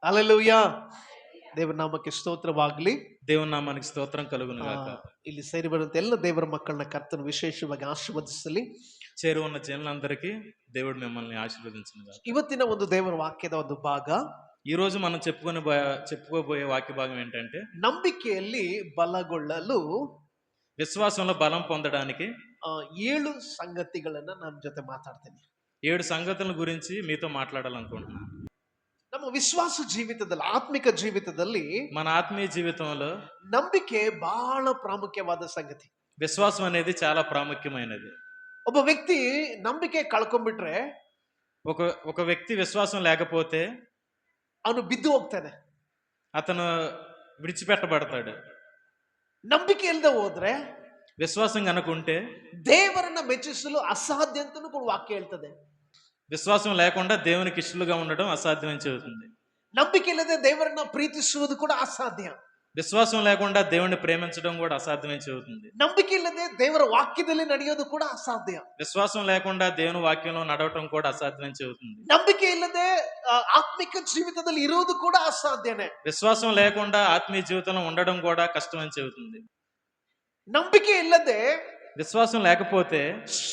హల్లెలూయా. ದೇವರ ನಾಮಕ್ಕೆ ಸ್ತೋತ್ರವಾಗಲಿ. దేవుని నామానికి స్తోత్రం కలుగును గాక. ಇಲ್ಲಿ ಸೇರಿಬರುವಂತ ಎಲ್ಲ ದೇವರ ಮಕ್ಕಳನ್ನ ಕರ್ತನು ವಿಶೇಷವಾಗಿ ಆಶೀರ್ವದಿಸಲಿ. చేరు ఉన్న జనులందరికీ దేవుడు మిమ్మల్ని ఆశీర్వదించును గాక. ಇವತ್ತಿನ ಒಂದು ದೇವರ ವಾಕ್ಯದ ಒಂದು ಭಾಗ, ఈ రోజు మనం చెప్పుకోబోయే వాక్య భాగం ఏంటంటే, ನಂಬಿಕೆಯಲ್ಲಿ ಬಲಗೊಳ್ಳಲು విశ్వాసంలో బలం పొందడానికి 7 ಸಂಗತಿಗಳನ್ನ ನನ್ನ ಜೊತೆ ಮಾತಾಡ್ತೀನಿ. 7 సంగతుల గురించి మీతో మాట్లాడాలనుకుంటున్నాను. ನಮ್ಮ ವಿಶ್ವಾಸ ಜೀವಿತದಲ್ಲಿ, ಆತ್ಮಿಕ ಜೀವಿತದಲ್ಲಿ మన ఆత్మీయ జీవితంలో ನಂಬಿಕೆ ಬಹಳ ಪ್ರಾಮುಖ್ಯವಾದ ಸಂಗತಿ. విశ్వాసం అనేది చాలా ప్రాముఖ్యమైనది. ಒಬ್ಬ ವ್ಯಕ್ತಿ ನಂಬಿಕೆ ಕಳ್ಕೊಂಡ್ಬಿಟ್ರೆ ఒక వ్యక్తి విశ్వాసం లేకపోతే ಅವನು ಬಿದ್ದು ಹೋಗ್ತಾನೆ, అతను విడిచిపెట్టబడతాడు. ನಂಬಿಕೆ ಇಲ್ಲದೆ ಹೋದ್ರೆ విశ్వాసం కనుకుంటే ದೇವರನ್ನ ಮೆಚ್ಚಿಸಲು ಅಸಾಧ್ಯ ಅಂತನೂ ಕೂಡ ವಾಕ್ಯ ಹೇಳ್ತದೆ. విశ్వాసం లేకుండా దేవునికి ఇష్టలుగా ఉండడం అసాధ్యమని చెబుతుంది. ನಂಬಿಕೆ ಇಲ್ಲದೆ ದೇವರನ್ನ ಪ್ರೀತಿಸುವುದು ಕೂಡ ಅಸಾಧ್ಯ. విశ్వాసం లేకుండా దేవుణ్ణి ప్రేమించడం కూడా అసాధ్యమని చెబుతుంది. ನಂಬಿಕೆ ಇಲ್ಲದೆ ದೇವರ ವಾಕ್ಯದಲ್ಲಿ ನಡೆಯೋದು ಕೂಡ ಅಸಾಧ್ಯ. విశ్వాసం లేకుండా దేవుని వాక్యంలో నడవటం కూడా అసాధ్యమని చెబుతుంది. ನಂಬಿಕೆ ಇಲ್ಲದೆ ಆತ್ಮಿಕ ಜೀವಿತದಲ್ಲಿ ಇರುವುದು ಕೂಡ ಅಸಾಧ್ಯನೇ. విశ్వాసం లేకుండా ఆత్మీయ జీవితంలో ఉండడం కూడా కష్టమని చెబుతుంది. ನಂಬಿಕೆ ಇಲ್ಲದೆ విశ్వాసం లేకపోతే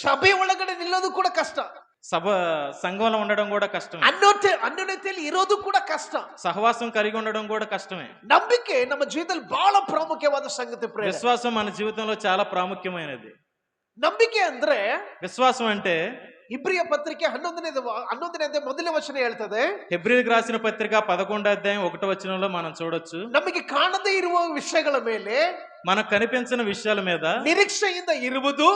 ಸಭೆ ಒಳಗಡೆ ನಿಲ್ಲೋದು ಕೂಡ ಕಷ್ಟ. సంఘంలో ఉండడం కూడా కష్టమే. ಅನ್ಯೋನ್ಯತೆಯಲ್ಲಿ ಇರೋದು ಕೂಡ ಕಷ್ಟ. సహవాసం కలిగి ఉండడం కూడా కష్టమే. ನಂಬಿಕೆ ನಮ್ಮ ಜೀವಿತದಲ್ಲಿ ಬಹಳ ಪ್ರಾಮುಖ್ಯವಾದ ಸಂಗತಿ. విశ్వాసం మన జీవితంలో చాలా ప్రాముఖ్యమైనది. ನಂಬಿಕೆ ಅಂದ್ರೆ, విశ్వాసం అంటే ಇಬ್ರಿಯ ಪತ್ರಿಕೆ 11ನೇ ಮೊದಲನೇ ವಚನ ಹೇಳ್ತದೆ. హెబ్రీయులకు రాసిన పత్రిక 11వ అధ్యాయం 1వ వచనంలో మనం చూడొచ్చు, ನಮಗೆ ಕಾಣದೇ ಇರುವ ವಿಷಯಗಳ ಮೇಲೆ, మనకు కనిపించిన విషయాల మీద ನಿರೀಕ್ಷೆಯಿಂದ ಇರುವುದು,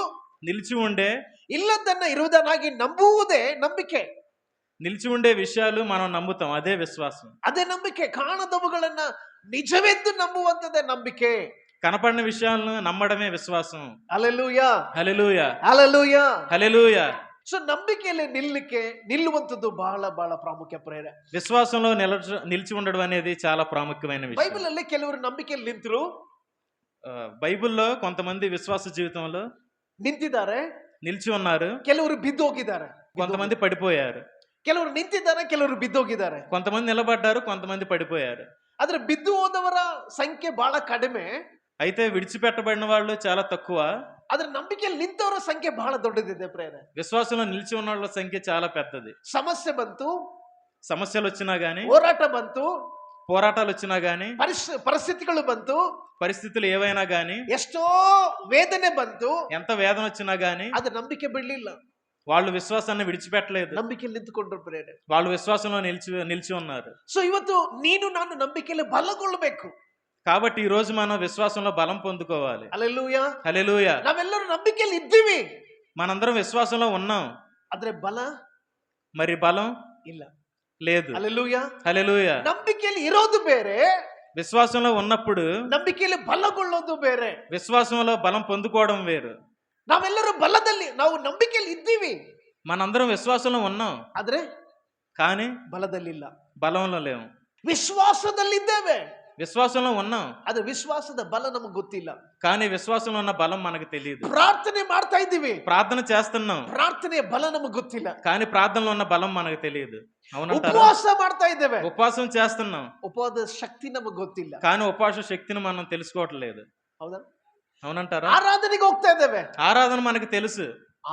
నిలిచి ఉండే ಇಲ್ಲದನ್ನ ಇರುವುದನ್ನಾಗಿ ನಂಬುವುದೇ ನಂಬಿಕೆ. నిలిచి ఉండే విషయాలు మనం నమ్ముతాం, అదే విశ్వాసం. ಅದೇ ನಂಬಿಕೆ. ಕಾಣದವುಗಳನ್ನ ನಿಜವೆಂದು ನಂಬುವಂತದೇ ನಂಬಿಕೆ. కనపడిన విషయాలను నమ్మడమే విశ్వాసం. ಹಲ್ಲೆಲೂಯಾ, హల్లెలూయా, ಹಲ್ಲೆಲೂಯಾ, హల్లెలూయా. ಸೊ ನಂಬಿಕೆಯಲ್ಲಿ ನಿಲ್ಲುವಂತದ್ದು ಬಹಳ ಬಹಳ ಪ್ರಾಮುಖ್ಯ ಪ್ರೇರೆ. విశ్వాసంలో నిలిచి ఉండడం అనేది చాలా ప్రాముఖ్యమైన విషయం. ಬೈಬಲ್ ಅಲ್ಲಿ ಕೆಲವರು ನಂಬಿಕೆಯಲ್ಲಿ ನಿಂತರು, బైబిల్లో కొంతమంది విశ్వాస జీవితంలో ನಿಂತಿದ್ದಾರೆ, నిలిచి ఉన్నారు. ಕೆಲವರು ಬಿದ್ದೋಗಿದ್ದಾರೆ, కొంతమంది పడిపోయారు. ಕೆಲವರು ನಿಂತಿದ್ದಾರೆ, ಕೆಲವರು ಬಿದ್ದೋಗಿದ್ದಾರೆ. కొంతమంది నిలబడ్డారు, కొంతమంది పడిపోయారు. ಆದ್ರೆ ಬಿದ್ದು ಹೋದವರ ಸಂಖ್ಯೆ ಬಹಳ ಕಡಿಮೆ. అయితే విడిచిపెట్టబడిన వాళ్ళు చాలా తక్కువ. ಆದ್ರೆ ನಂಬಿಕೆಯಲ್ಲಿ ನಿಂತವರ ಸಂಖ್ಯೆ ಬಹಳ ದೊಡ್ಡದಿದೆ ಪ್ರೇರೆ. విశ్వాసంలో నిలిచి ఉన్న వాళ్ళ సంఖ్య చాలా పెద్దది. ಸಮಸ್ಯೆ ಬಂತು, సమస్యలు వచ్చినా గానీ, ಹೋರಾಟ ಬಂತು, పోరాటాలు వచ్చినా గానీ, ಪರಿಸ್ಥಿತಿಗಳು ಬಂತು, పరిస్థితులు ఏవైనా గానీ, ಎಷ್ಟೋ ವೇದನೆ ಬಂತು, ఎంత వేదన వచ్చినా గానీ, ಅದು ನಂಬಿಕೆ ಬಿಡ್ಲಿಲ್ಲ. వాళ్ళు విశ్వాసాన్ని విడిచిపెట్టలేదు. ನಂಬಿಕೆಯಲ್ಲಿ ನಿಂತುಕೊಂಡ್ರು ಪ್ರೇರೆ. వాళ్ళు విశ్వాసంలో నిలిచి ఉన్నారు. ಸೊ ಇವತ್ತು ನೀನು ನಾನು ನಂಬಿಕೆಯಲ್ಲಿ ಬಲಗೊಳ್ಳಬೇಕು. కాబట్టి ఈ రోజు మనం విశ్వాసంలో బలం పొందుకోవాలి. ಹಲ್ಲೆಲೂಯಾ, హల్లెలూయా. ನಾವೆಲ್ಲರೂ ನಂಬಿಕೆಯಲ್ಲಿ ಇದ್ದೀವಿ, మనందరం విశ్వాసంలో ఉన్నాం, ಆದ್ರೆ ಬಲ మరి బలం ಇಲ್ಲ. లేదు. ಹಲ್ಲೆಲೂಯಾ. హల్లెలూయా. ನಂಬಿಕೆಯಲ್ಲಿ ಇರೋದು ಬೇರೆ, విశ్వాసంలో ఉన్నప్పుడు ನಂಬಿಕೆಯಲ್ಲಿ ಬಲಗೊಳ್ಳೋದು ಬೇರೆ. విశ్వాసంలో బలం పొందుకోవడం వేరు. ನಾವೆಲ್ಲರೂ ಬಲದಲ್ಲಿ, ನಾವು ನಂಬಿಕೆಯಲ್ಲಿ ಇದ್ದೀವಿ, మనందరం విశ్వాసంలో ఉన్నాం, ಆದ್ರೆ కానీ ಬಲದಲ್ಲಿಲ್ಲ. బలంలో లేము. ವಿಶ್ವಾಸದಲ್ಲಿದ್ದೇವೆ, విశ్వాసంలో ఉన్నాం, ಆದ್ರೆ ವಿಶ್ವಾಸದ ಬಲ ನಮಗೆ ಗೊತ್ತಿಲ್ಲ. కానీ విశ్వాసంలో ఉన్న బలం మనకు తెలియదు. ಪ್ರಾರ್ಥನೆ ಮಾಡ್ತಾ ಇದ್ದೀವಿ, ప్రార్థన చేస్తున్నాం, ಪ್ರಾರ್ಥನೆಯ ಬಲ ನಮಗೆ ಗೊತ್ತಿಲ್ಲ. కానీ ప్రార్థనలో ఉన్న బలం మనకు తెలియదు. అవునంటారా? ಉಪವಾಸ ಮಾಡ್ತಾ ಇದ್ದೇವೆ, ఉపవాసం చేస్తున్నాం, ಉಪವಾಸದ ಶಕ್ತಿ ನಮಗೆ ಗೊತ್ತಿಲ್ಲ. కానీ ఉపవాస శక్తిని మనం తెలుసుకోవట్లేదు. ಹೌದಾ? అవునంటారా? ಆರಾಧನೆಗೆ ಹೋಗ್ತಾ ಇದ್ದೇವೆ, ఆరాధన మనకు తెలుసు,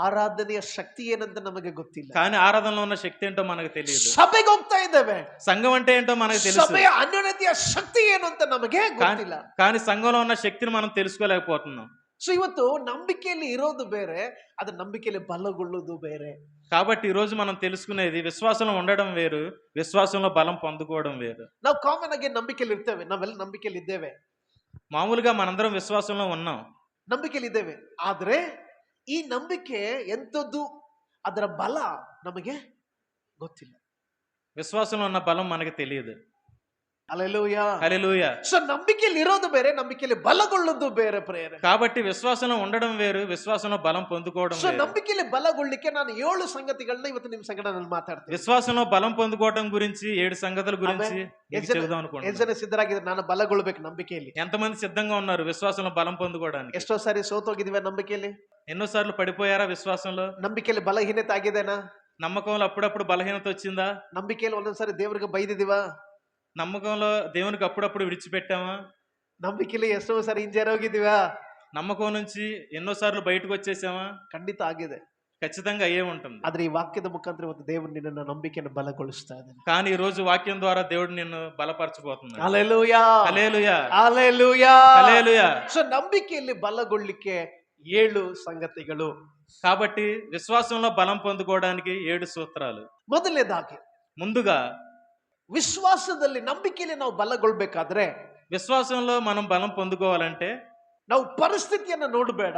ಆರಾಧನೆಯ ಶಕ್ತಿ ಏನಂತ ನಮಗೆ ಗೊತ್ತಿಲ್ಲ. కానీ ఆరాధనలో ఉన్న శక్తి ఏంటో మనకు తెలియదు. ಸಭೆಗೆ ಹೋಗ್ತಾ ಇದ್ದೇವೆ, సంఘం అంటే ఏంటో మనకు తెలుసు, ಸಭೆಯ ಅನ್ಯೋನ್ಯತೆಯ ಶಕ್ತಿ ಏನು ಅಂತ ನಮಗೆ ಗೊತ್ತಿಲ್ಲ. కానీ సంఘంలో ఉన్న శక్తిని మనం తెలుసుకోలేకపోతున్నాం. ಸೊ ಇವತ್ತು ನಂಬಿಕೆಯಲ್ಲಿ ಇರೋದು ಬೇರೆ, ಅದ್ರ ನಂಬಿಕೆಯಲ್ಲಿ ಬಲಗೊಳ್ಳೋದು ಬೇರೆ. కాబట్టి ఈ రోజు మనం తెలుసుకునేది విశ్వాసంలో ఉండడం వేరు, విశ్వాసంలో బలం పొందుకోవడం వేరు. ನಾವು ಕಾಮನ್ ಆಗಿ ನಂಬಿಕೆಯಲ್ಲಿ ಇರ್ತೇವೆ, ನಾವೆಲ್ಲ ನಂಬಿಕೆಯಲ್ಲಿ ಇದ್ದೇವೆ, మామూలుగా మనందరం విశ్వాసంలో ఉన్నాం, ನಂಬಿಕೆಯಲ್ಲಿ ಇದ್ದೇವೆ. ಆದ್ರೆ ಈ ನಂಬಿಕೆ ಎಂಥದ್ದು, ಅದರ ಬಲ ನಮಗೆ ಗೊತ್ತಿಲ್ಲ. విశ్వాసంలో ఉన్న బలం మనకు తెలియదు. ಹಲ್ಲೆಲೂಯಾ, హల్లెలూయా. ಸೊ ನಂಬಿಕೆಯಲ್ಲಿ ಇರೋದು ಬೇರೆ, ನಂಬಿಕೆಯಲ್ಲಿ ಬಲಗೊಳ್ಳೋದು ಬೇರೆ ಪ್ರೇರೆ. కాబట్టి విశ్వాసంలో ఉండడం వేరు, విశ్వాసంలో బలం పొందుకోవడం ಸೊ వేరు. ನಂಬಿಕೆಯಲ್ಲಿ ಬಲಗೊಳ್ಳಿಕ್ಕೆ ನಾನು 7 ಸಂಗತಿಗಳನ್ನ ಇವತ್ತು ನಿಮ್ ಸಂಗಡ ನಾನು ಮಾತಾಡ್ತೀನಿ. విశ్వాసంలో బలం పొందుకోవడం గురించి 7 సంగతుల గురించి చెబుదాం ಎಷ್ಟು అనుకుంటున్నాను. ಜನ ಸಿದ್ಧರಾಗಿದ್ದಾರೆ ನಾನು ಬಲಗೊಳ್ಬೇಕು ನಂಬಿಕೆಯಲ್ಲಿ? ఎంతమంది సిద్ధంగా ఉన్నారు విశ్వాసంలో బలం పొందుకోవడానికి? ಎಷ್ಟೋ ಸಾರಿ ಸೋತೋಗಿದೀವ ನಂಬಿಕೆಯಲ್ಲಿ. ఎన్నోసార్లు పడిపోయారా విశ్వాసంలో? ನಂಬಿಕೆಯಲ್ಲಿ ಬಲಹೀನತೆ ಆಗಿದೆನಾ? నమ్మకంలో అప్పుడప్పుడు బలహీనత వచ్చిందా? ನಂಬಿಕೆಯಲ್ಲಿ ಒಂದೊಂದ್ಸಾರಿ ದೇವರಿಗೆ ಬೈದಿದೀವ? నమ్మకంలో దేవునికి అప్పుడప్పుడు విడిచిపెట్టామా? ನಂಬಿಕೆಯಲ್ಲಿ ಎಷ್ಟೋ ಸರಿ ಹಿಂಜರೋಗಿದ್ದೀವಾ? నమ్మకం నుంచి ఎన్నోసార్లు బయటకు వచ్చేసామా? ಖಂಡಿತ ಆಗಿದೆ. ఖచ్చితంగా అయ్యే ఉంటుంది. ಆದ್ರೆ ಈ ವಾಕ್ಯದ ಮುಖಾಂತರ ಇವತ್ತು ದೇವರು ನಿನ್ನನ್ನ ನಂಬಿಕೆಯನ್ನು ಬಲಗೊಳಿಸ್ತಾ ಇದ್ದಾನೆ. కానీ ఈ రోజు వాక్యం ద్వారా దేవుడు నిన్ను బలపరచబోతున్నాడు. ಹಲ್ಲೆಲೂಯಾ, హల్లెలూయా, ಹಲ್ಲೆಲೂಯಾ, హల్లెలూయా. ಸೊ ನಂಬಿಕೆಯಲ್ಲಿ ಬಲಗೊಳ್ಳಿಕ್ಕೆ 7 ಸಂಗತಿಗಳು. కాబట్టి విశ్వాసంలో బలం పొందుకోవడానికి 7 సూత్రాలు. ಮೊದಲನೇದಾಗಿ ముందుగా ವಿಶ್ವಾಸದಲ್ಲಿ ನಂಬಿಕೆಯಲ್ಲಿ ನಾವು ಬಲಗೊಳ್ಬೇಕಾದ್ರೆ విశ్వాసంలో మనం బలం పొందుకోవాలంటే ನಾವು ಪರಿಸ್ಥಿತಿಯನ್ನ ನೋಡಬೇಡ,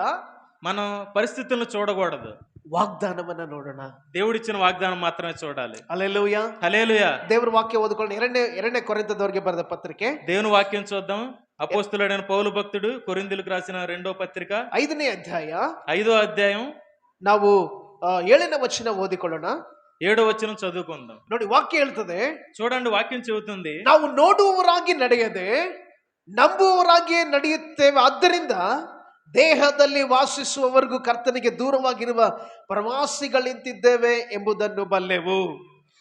మనం పరిస్థితులను చూడకూడదు. ವಾಗ್ದಾನವನ್ನ ನೋಡೋಣ. దేవుడిచ్చిన వాగ్దానం మాత్రమే చూడాలి. ಹಲ್ಲೆಲೂಯಾ, హల్లెలూయా. ದೇವರ ವಾಕ್ಯ ಓದಿಕೊಳ್ಳಿ. ಎರಡನೇ ಕೊರಿಂಥದವರಿಗೆ ಬರೆದ ಪತ್ರಿಕೆ దేవుని వాక్యం చూద్దాం. అపోస్తలుడైన పౌలు భక్తుడు కొరింథీయులకు రాసిన 2వ పత్రిక 5ನೇ ಅಧ್ಯಾಯ 5వ అధ్యాయం ನಾವು 7ನೇ ವಚನ ಓದಿಕೊಳ್ಳೋಣ. 7వ వచనం చదువుకుందాం. ನೋಡಿ, ವಾಕ್ಯ ಹೇಳ್ತದೆ, చూడండి వాక్యం చెబుతుంది, ನಾವು ನೋಡುವವರಾಗಿ ನಡೆಯದೆ ನಂಬುವವರಾಗಿ ನಡೆಯುತ್ತೇವೆ. ಆದ್ದರಿಂದ ದೇಹದಲ್ಲಿ ವಾಸಿಸುವವರೆಗೂ ಕರ್ತನಿಗೆ ದೂರವಾಗಿರುವ ಪ್ರವಾಸಿಗಳಿಂತಿದ್ದೇವೆ ಎಂಬುದನ್ನು ಬಲ್ಲೆವು.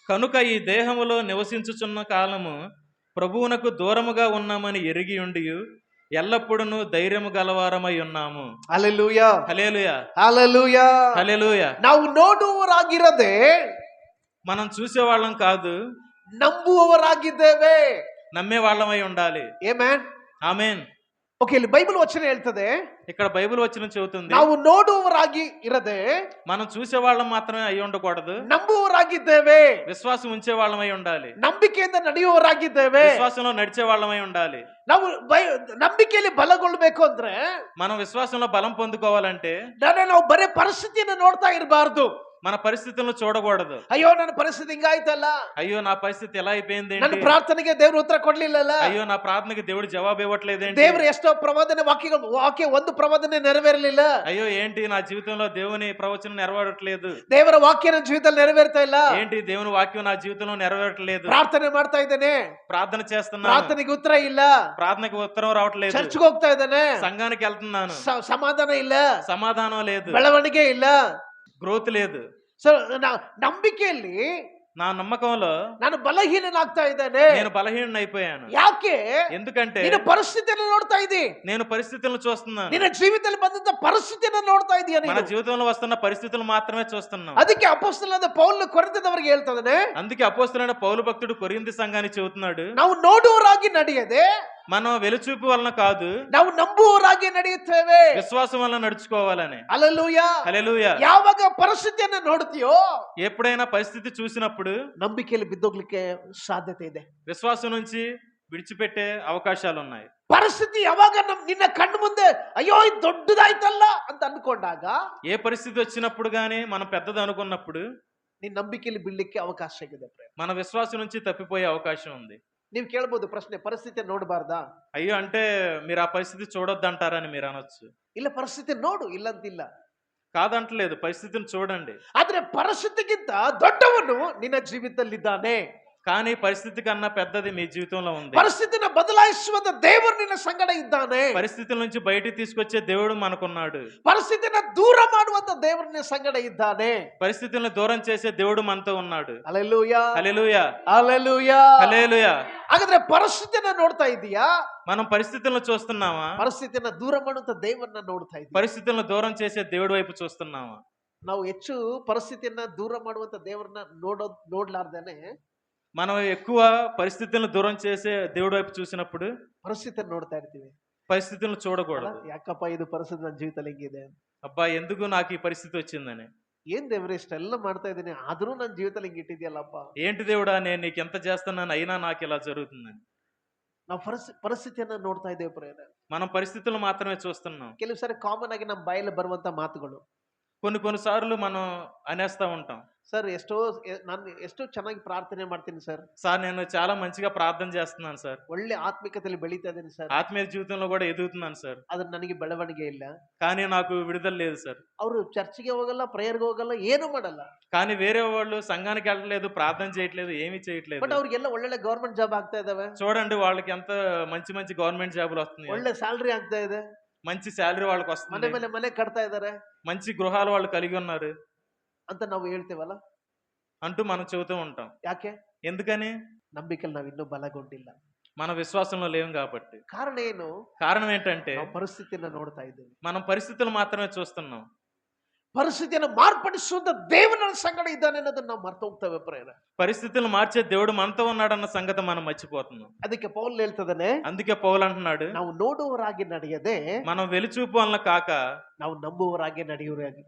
కనుక ఈ దేహములో నివసించుచున్న కాలము ప్రభువునకు దూరముగా ఉన్నామని ఎరిగి ఉండియు ఎల్లప్పుడూ ధైర్యము గలవారమై ఉన్నాము. ಹಲ್ಲೆಲೂಯಾ, హల్లెలూయా, ಹಲ್ಲೆಲೂಯಾ. హల్లెలూయా. ನಾವು ನೋಡುವವರಾಗಿರದೆ మనం చూసేవాళ్ళం కాదు, ನಂಬುವವರಾಗಿದ್ದೇವೆ. నమ్మే వాళ్ళమై ఉండాలి. ಆಮೆನ್. ఆమేన్. ಓಕೆ, ಇಲ್ಲಿ ಬೈಬಲ್ ವಚನ ಹೇಳ್ತದೆ, ఇక్కడ బైబిల్ వచనం చెబుతుంది, ನಾವು ನೋಡುವವರಾಗಿ ಇರದೆ మనం చూసేవాళ్ళం మాత్రమే అయి ఉండకూడదు, ನಂಬುವವರಾಗಿದ್ದೇವೆ. విశ్వాసం ఉంచే వాళ్ళమై ఉండాలి, ನಂಬಿಕೆಯಿಂದ ನಡೆಯುವವರಾಗಿದ್ದೇವೆ. విశ్వాసంలో నడిచే వాళ్ళమై ఉండాలి. ನಾವು ನಂಬಿಕೆಯಲ್ಲಿ ಬಲಗೊಳ್ಬೇಕು ಅಂದ್ರೆ మనం విశ్వాసంలో బలం పొందుకోవాలంటే ನಾವು ಬರೀ ಪರಿಸ್ಥಿತಿಯನ್ನು ನೋಡ್ತಾ ಇರಬಾರ್ದು. మన పరిస్థితులను చూడకూడదు. ಅಯ್ಯೋ, ನನ್ನ ಪರಿಸ್ಥಿತಿ ಹಿಂಗಾಯ್ತಲ್ಲ, అయ్యో నా పరిస్థితి ఎలా అయిపోయింది, ನನ್ನ ಪ್ರಾರ್ಥನೆಗೆ ದೇವರು ಉತ್ತರ ಕೊಡ್ಲಿಲ್ಲಲ್ಲ, అయ్యో నా ప్రార్థనకి దేవుడు జవాబు ఇవ్వట్లేదేంటి, ದೇವರು ಎಷ್ಟೋ ಪ್ರವಾದನೆ ವಾಕ್ಯ ಒಂದು ಪ್ರವಾದನೆ ನೆರವೇರಲಿಲ್ಲ, అయ్యో ఏంటి నా జీవితంలో దేవుని ప్రవచనం నెరవేరట్లేదు, ದೇವರ ವಾಕ್ಯ ನನ್ನ ಜೀವಿತದಲ್ಲಿ ನೆರವೇರ್ತಾ ಇಲ್ಲ, ఏంటి దేవుని వాక్యం నా జీవితంలో నెరవేరట్లేదు, ಪ್ರಾರ್ಥನೆ ಮಾಡ್ತಾ ಇದ್ದೇನೆ, ప్రార్థన చేస్తున్నాను, ಪ್ರಾರ್ಥನೆಗೆ ಉತ್ತರ ಇಲ್ಲ, ప్రార్థనకి ఉత్తరం రావట్లేదు, ಚರ್ಚ್ಗೆ ಹೋಗ್ತಾ ಇದ್ದಾನೆ, సంఘానికి వెళ్తున్నాను, ಸಮಾಧಾನ ಇಲ್ಲ, సమాధానం లేదు, ಬೆಳವಣಿಗೆ ಇಲ್ಲ, గ్రోత్ లేదు. ಸೊ ನಂಬಿಕೆಯಲ್ಲಿ నా నమ్మకంలో ನಾನು ಬಲಹೀನನಾಗ್ತಾ ಇದ್ದೇನೆ. నేను బలహీన అయిపోయాను. ಯಾಕೆ? ఎందుకంటే ನಿನ್ನ ಪರಿಸ್ಥಿತಿಯನ್ನು ನೋಡ್ತಾ ಇದ್ದಿ, నేను పరిస్థితులను చూస్తున్నాను, ನಿನ್ನ ಜೀವಿತದಲ್ಲಿ ಬಂದಂತ ಪರಿಸ್ಥಿತಿಯನ್ನು ನೋಡ್ತಾ ಇದೀಯ మన ನೀನು. జీవితంలో వస్తున్న పరిస్థితులు మాత్రమే చూస్తున్నాం. ಅದಕ್ಕೆ ಅಪೊಸ್ತಲನಾದ ಪೌಲನು ಕೊರಿಂಥದವರಿಗೆ ಹೇಳ್ತಾನೆ, అందుకే అపోస్తలుడైన పౌలు భక్తుడు కొరింథీ సంఘానికి చెబుతున్నాడు, ನಾವು ನೋಡುವವರಾಗಿ ನಡೆಯದೆ మనం వెలుచూపు వలన కాదు, ನಾವು ನಂಬುವವರಾಗಿ ನಡೆಯುತ್ತೇವೆ. విశ్వాసం వలన నడుచుకోవాలని. ಹಲ್ಲೆಲೂಯಾ. హల్లెలూయా. ಯಾವಾಗ ಪರಿಸ್ಥಿತಿಯನ್ನು ನೋಡ್ತೀಯೋ ఎప్పుడైనా పరిస్థితి చూసినప్పుడు ನಂಬಿಕೆಯಲ್ಲಿ ಬಿದ್ದೋಗ್ಲಿಕ್ಕೆ ಸಾಧ್ಯತೆ ಇದೆ. విశ్వాసం నుంచి విడిచిపెట్టే అవకాశాలు ఉన్నాయి. ಪರಿಸ್ಥಿತಿ ಯಾವಾಗ ನಿನ್ನ ಕಣ್ಣು ಮುಂದೆ ಅಯ್ಯೋ ಇದು ದೊಡ್ಡದಾಯ್ತಲ್ಲ ಅಂತ ಅನ್ಕೊಂಡಾಗ, ఏ పరిస్థితి వచ్చినప్పుడు గానీ మనం పెద్దది అనుకున్నప్పుడు ನಿನ್ನ ನಂಬಿಕೆಯಲ್ಲಿ ಬೀಳ್ಲಿಕ್ಕೆ ಅವಕಾಶ ಇದೆ. మన విశ్వాసం నుంచి తప్పిపోయే అవకాశం ఉంది. ನೀವು ಕೇಳಬಹುದು ಪ್ರಶ್ನೆ, ಪರಿಸ್ಥಿತಿ ನೋಡಬಾರ್ದಾ? అయ్యో అంటే మీరు ఆ పరిస్థితి చూడొద్దంటారని మీరు అనొచ్చు. ಇಲ್ಲ, ಪರಿಸ್ಥಿತಿ ನೋಡು, ಇಲ್ಲಂತಿಲ್ಲ. కాదంటలేదు, పరిస్థితిని చూడండి. ಆದ್ರೆ ಪರಿಸ್ಥಿತಿಗಿಂತ ದೊಡ್ಡವನು ನಿನ್ನ ಜೀವಿತದಲ್ಲಿದ್ದಾನೆ. కానీ పరిస్థితి కన్నా పెద్దది మీ జీవితంలో ఉంది. ಪರಿಸ್ಥಿತಿನ ಬದಲಾಯಿಸುವಂತ ದೇವರು ನಿನ್ನ ಸಂಗಡ ಇದ್ದಾನೆ. పరిస్థితుల నుంచి బయటికి తీసుకొచ్చే దేవుడు మనకున్నాడు. ಪರಿಸ್ಥಿತಿನ ದೂರ ಮಾಡುವಂತ ದೇವರು ನಿನ್ನ ಸಂಗಡ ಇದ್ದಾನೆ. పరిస్థితులను దూరం చేసే దేవుడు మనతో ఉన్నాడు. ಹಲ್ಲೆಲೂಯಾ, హల్లెలూయా, ಹಲ್ಲೆಲೂಯಾ, హల్లెలూయా. ಹಾಗಾದ್ರೆ ಪರಿಸ್ಥಿತಿನ ನೋಡ್ತಾ ಇದೀಯಾ? మనం పరిస్థితులను చూస్తున్నామా? ಪರಿಸ್ಥಿತಿನ ದೂರ ಮಾಡುವಂತ ದೇವರನ್ನ ನೋಡ್ತಾ ಇದೀಯಾ? పరిస్థితులను దూరం చేసే దేవుడి వైపు చూస్తున్నామా? ನಾವು ಹೆಚ್ಚು ಪರಿಸ್ಥಿತಿಯನ್ನ ದೂರ ಮಾಡುವಂತ ದೇವರನ್ನ ನೋಡ್ಲಾರ್ದೇನೆ మనం ఎక్కువ పరిస్థితులను దూరం చేసే దేవుడి వైపు చూసినప్పుడు ಪರಿಸ್ಥಿತಿಯನ್ನು ನೋಡ್ತಾ ಇರ್ತೀವಿ. పరిస్థితులను చూడకూడదు. ಯಾಕಪ್ಪ ಇದು ಪರಿಸ್ಥಿತಿ ನನ್ನ ಜೀವಿತದಲ್ಲಿ ಹೆಂಗಿದೆ, అబ్బా ఎందుకు నాకు ఈ పరిస్థితి వచ్చిందని, ಏನ್ ದೇವ್ರೆ ಇಷ್ಟೆಲ್ಲ ಮಾಡ್ತಾ ಇದ್ದೀನಿ ಆದ್ರೂ ನನ್ನ ಜೀವಿತದಲ್ಲಿ ಹಿಂಗೆ ಇಟ್ಟಿದ್ಯಲ್ಲಪ್ಪ, ఏంటి దేవుడా నేను నీకు ఎంత చేస్తున్నాను అయినా నాకు ఇలా జరుగుతుందని. ನಾವು ಪರಿಸ್ಥಿತಿಯನ್ನ ನೋಡ್ತಾ ಇದ್ದೇವೆ ಪ್ರೇರಣೆ. మనం పరిస్థితులు మాత్రమే చూస్తున్నాం. ಕೆಲವು ಸಾರಿ ಕಾಮನ್ ಆಗಿ ನಮ್ಮ ಬಾಯಲ್ಲಿ ಬರುವಂತ ಮಾತುಗಳು, కొన్నిసార్లు మనం అనేస్తా ఉంటాం, ಸರ್ ನಾನು ಎಷ್ಟೋ ಚೆನ್ನಾಗಿ ಪ್ರಾರ್ಥನೆ ಮಾಡ್ತೀನಿ ಸರ್, సార్ నేను చాలా మంచిగా ప్రార్థన చేస్తున్నాను సార్, ಒಳ್ಳೆ ಆತ್ಮಿಕತೆಯಲ್ಲಿ ಬೆಳೀತಾ ಇದ್ದೀನಿ ಸರ್, ఆత్మీయ జీవితంలో కూడా ఎదుగుతున్నాను సార్, ಆದ್ರೆ ನನಗೆ ಬೆಳವಣಿಗೆ ಇಲ್ಲ. కానీ నాకు విడుదల లేదు సార్. ಅವರು ಚರ್ಚ್ಗೆ ಹೋಗಲ್ಲ, ಪ್ರೇಯರ್ಗೆ ಹೋಗಲ್ಲ, ಏನು ಮಾಡಲ್ಲ, కానీ వేరే వాళ్ళు సంఘానికి వెళ్ళలేదు, ప్రార్థన చేయట్లేదు, ఏమీ చేయట్లేదు. ಬಟ್ ಅವ್ರಿಗೆಲ್ಲ ಒಳ್ಳೆ ಗವರ್ಮೆಂಟ್ ಜಾಬ್ ಆಗ್ತಾ ಇದಾವೆ. చూడండి వాళ్ళకి ఎంత మంచి మంచి గవర్నమెంట్ జాబులు వస్తున్నాయి, ಒಳ್ಳೆ ಸ್ಯಾಲರಿ ಆಗ್ತಾ ಇದೆ, మంచి శాలరీ వాళ్ళకి ಮನೆ వస్తుంది, ಮೇಲೆ ಮನೆ ಕಟ್ತಾ ಇದಾರೆ మంచి గృహాలు వాళ్ళు కలిగి ఉన్నారు ಅಂತ ನಾವು ಹೇಳ್ತೇವಲ್ಲ. అంటూ మనం చెబుతూ ఉంటాం. ಯಾಕೆ? ఎందుకని? ನಂಬಿಕೆಯಲ್ಲಿ ನಾವು ಇನ್ನೂ ಬಲಗೊಂಡಿಲ್ಲ. మన విశ్వాసంలో లేం కాబట్టి. ಕಾರಣ ಏನು? కారణం ఏంటంటే ನಾವು ಪರಿಸ್ಥಿತಿಯನ್ನ ನೋಡ್ತಾ ಇದ್ದೇವೆ. మనం పరిస్థితులు మాత్రమే చూస్తున్నాం. ಪರಿಸ್ಥಿತಿಯನ್ನು ಮಾರ್ಪಡಿಸುವಂತ ದೇವನ ಸಂಗಡ ಇದ್ದಾನೆ ಅನ್ನೋದನ್ನ ನಾವು ಮರ್ತು ಹೋಗ್ತೇವೆ ಪ್ರೇರ. పరిస్థితులు మార్చే దేవుడు మనతో ఉన్నాడన్న సంగతి మనం మర్చిపోతున్నాం. ಅದಕ್ಕೆ ಪೌಲ್ ಹೇಳ್ತದಾನೆ, అందుకే పౌలు అంటున్నాడు, ನಾವು ನೋಡುವವರಾಗಿ ನಡೆಯದೆ మనం వెలుచూపు వలన కాక ನಾವು ನಂಬುವವರಾಗಿ ನಡೆಯುವರಾಗಿ